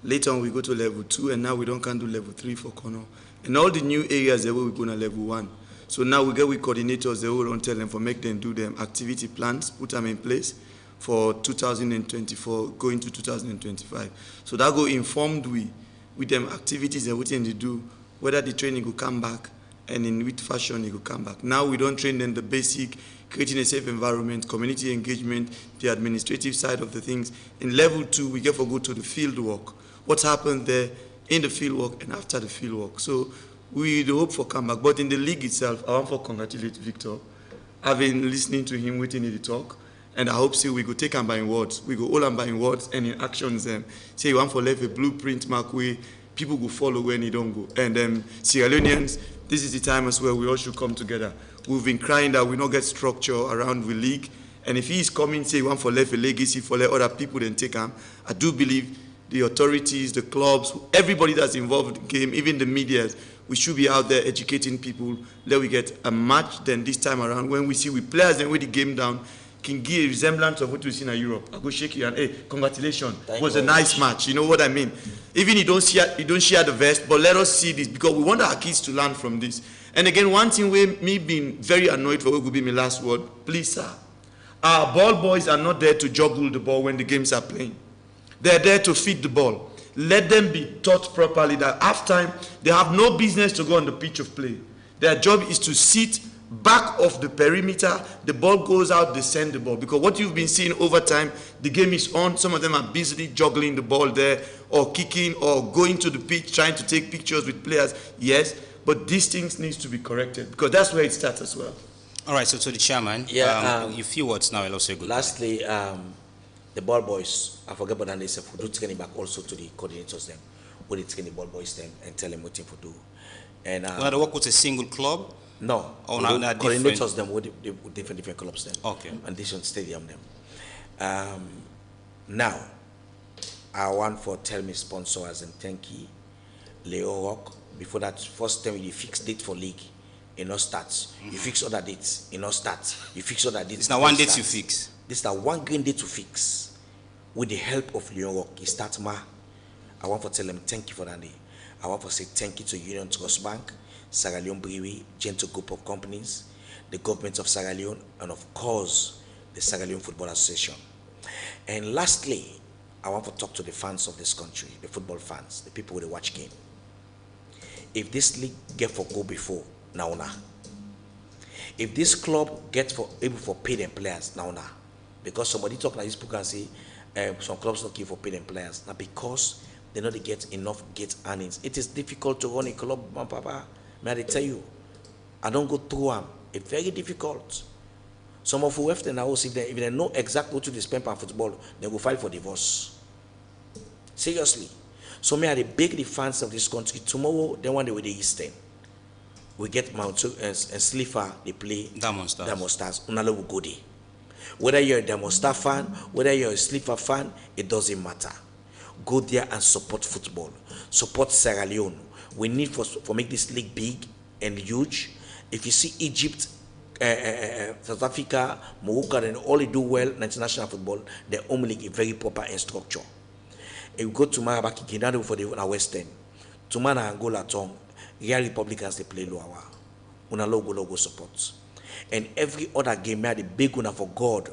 Later on, we go to level 2, and now we don't can do level 3 for Kono. And all the new areas that we go to level 1. So now we get with coordinators, they will tell them for make them do them activity plans, put them in place for 2024, going to 2025. So that go informed with them activities and what they do, whether the training will come back and in which fashion it will come back. Now we don't train them the basic, creating a safe environment, community engagement, the administrative side of the things. In level 2, we get for go to the field work. What's happened there in the field work and after the field work. So we hope for comeback. But in the league itself, I want to congratulate Victor. I've been listening to him, waiting in the talk. And I hope we go take him by words. We go all him by words and in actions. Say you want for left a blueprint mark way, people will follow when he don't go. And Sierra Leoneans, this is the time as well we all should come together. We've been crying that we not get structure around the league. And if he is coming, say, one for left a legacy, for let other people then take him, I do believe the authorities, the clubs, everybody that's involved in the game, even the media, we should be out there educating people. Let we get a match then this time around when we see we players and with the game down, can give a resemblance of what we see in Europe. I go shake you and hey, congratulations. It was a you nice match. You know what I mean? Even you don't share the vest, but let us see this because we want our kids to learn from this. And again, one thing with me being very annoyed for what would be my last word, please, sir. Our ball boys are not there to juggle the ball when the games are playing. They're there to feed the ball. Let them be taught properly that halftime, they have no business to go on the pitch of play. Their job is to sit back of the perimeter, the ball goes out, they send the ball. Because what you've been seeing over time, the game is on, some of them are busily juggling the ball there, or kicking, or going to the pitch, trying to take pictures with players, yes, but these things need to be corrected, because that's where it starts as well. All right, so to the chairman, a few words now, I'll say good. Lastly, the ball boys, I forget about that, they say, do training back also to the coordinators them, what they train the ball boys them, and tell them what to do. And they work with a single club? No, coordinators them with different clubs them. Okay. And different stadium them. Now, I want for tell me sponsors and thank you, Leo Rock. Before that, first time you fix date for league, it no starts. You fix other dates, it no starts. You fix other dates. It's not one date you fix. This is the one green date to fix. With the help of Leon Rock, he starts ma. I want to tell them thank you for that day. I want to say thank you to Union Trust Bank, Sierra Leone Brewery, Gentle Group of Companies, the government of Sierra Leone, and of course, the Sierra Leone Football Association. And lastly, I want to talk to the fans of this country, the football fans, the people who watch game. If this league get for go before, now. If this club get for able for pay them players, now. Because somebody talk like this book and say, some clubs not give for pay them players. Now because they know they get enough gate earnings. It is difficult to run a club, my papa. May I tell you, I don't go through them. It's very difficult. Some of who have in the house, if they know exactly what to spend on football, they will file for divorce. Seriously. So may I beg the fans of this country, tomorrow, then one day with the Eastern. We get Mount and Slipher, they play Diamond Stars. Unalo will go there. Whether you're a Diamond Star fan, whether you're a Slipher fan, it doesn't matter. Go there and support football. Support Sierra Leone. We need for make this league big and huge. If you see Egypt, South Africa, Morocco, and all they do well in international football, their home league is very proper in structure. If you go to Marabaki, Kinado for the Western, to Mana Angola Tong, Real Republicans they play lower. Una logo support. And every other game, we are the big one for God.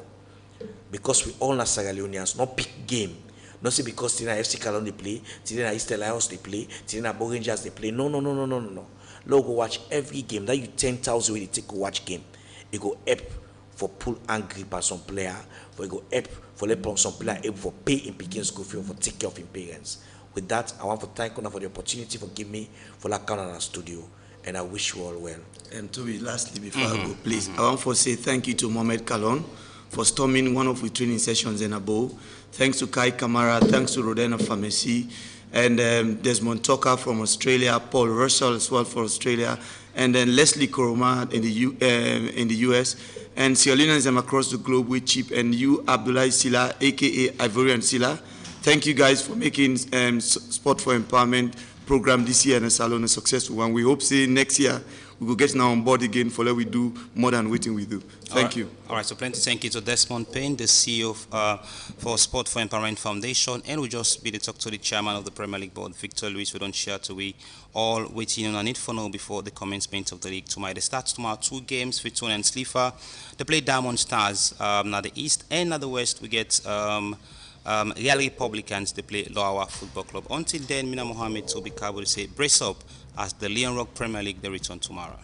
Because we all are Sierra Leoneans, not pick game. Not say because Tina FC Calon they play, Tina East Lions they play, Tina Rangers they play. No. Logo watch every game. That you 10,000 when you take a watch game. It go help for pull angry by some player, for it go help for let some player able for pay in picking school fee for take care of his parents. With that, I want to thank you for the opportunity for giving me for that count on our studio, and I wish you all well. And to be lastly, before I go, please, I want to say thank you to Mohamed Kalon for storming one of the training sessions in Abo. Thanks to Kai Kamara, thanks to Rodena Pharmacy, and Desmond Tucker from Australia, Paul Russell as well for Australia, and then Leslie Koroma in the US, and Ciolinas across the globe with Chip, and you, Abdullah Silla, aka Ivorian Silla. Thank you guys for making Sport for Empowerment program this year and a salon a successful one. We hope say next year we will get now on board again for let we do more than waiting we do. Thank you. All right, so plenty thank you to Desmond Payne, the CEO for Sport for Empowerment Foundation, and we just be to talk to the chairman of the Premier League Board, Victor Luis. We don't share to we all waiting on it for now before the commencement of the league tomorrow. They start tomorrow 2 games, Fitton and Slipher. They play Diamond Stars now the East, and at the West we get Real Republicans, they play Loawa Football Club. Until then, Mina Mohammed Tobi Kabo say brace up as the Leon Rock Premier League they return tomorrow.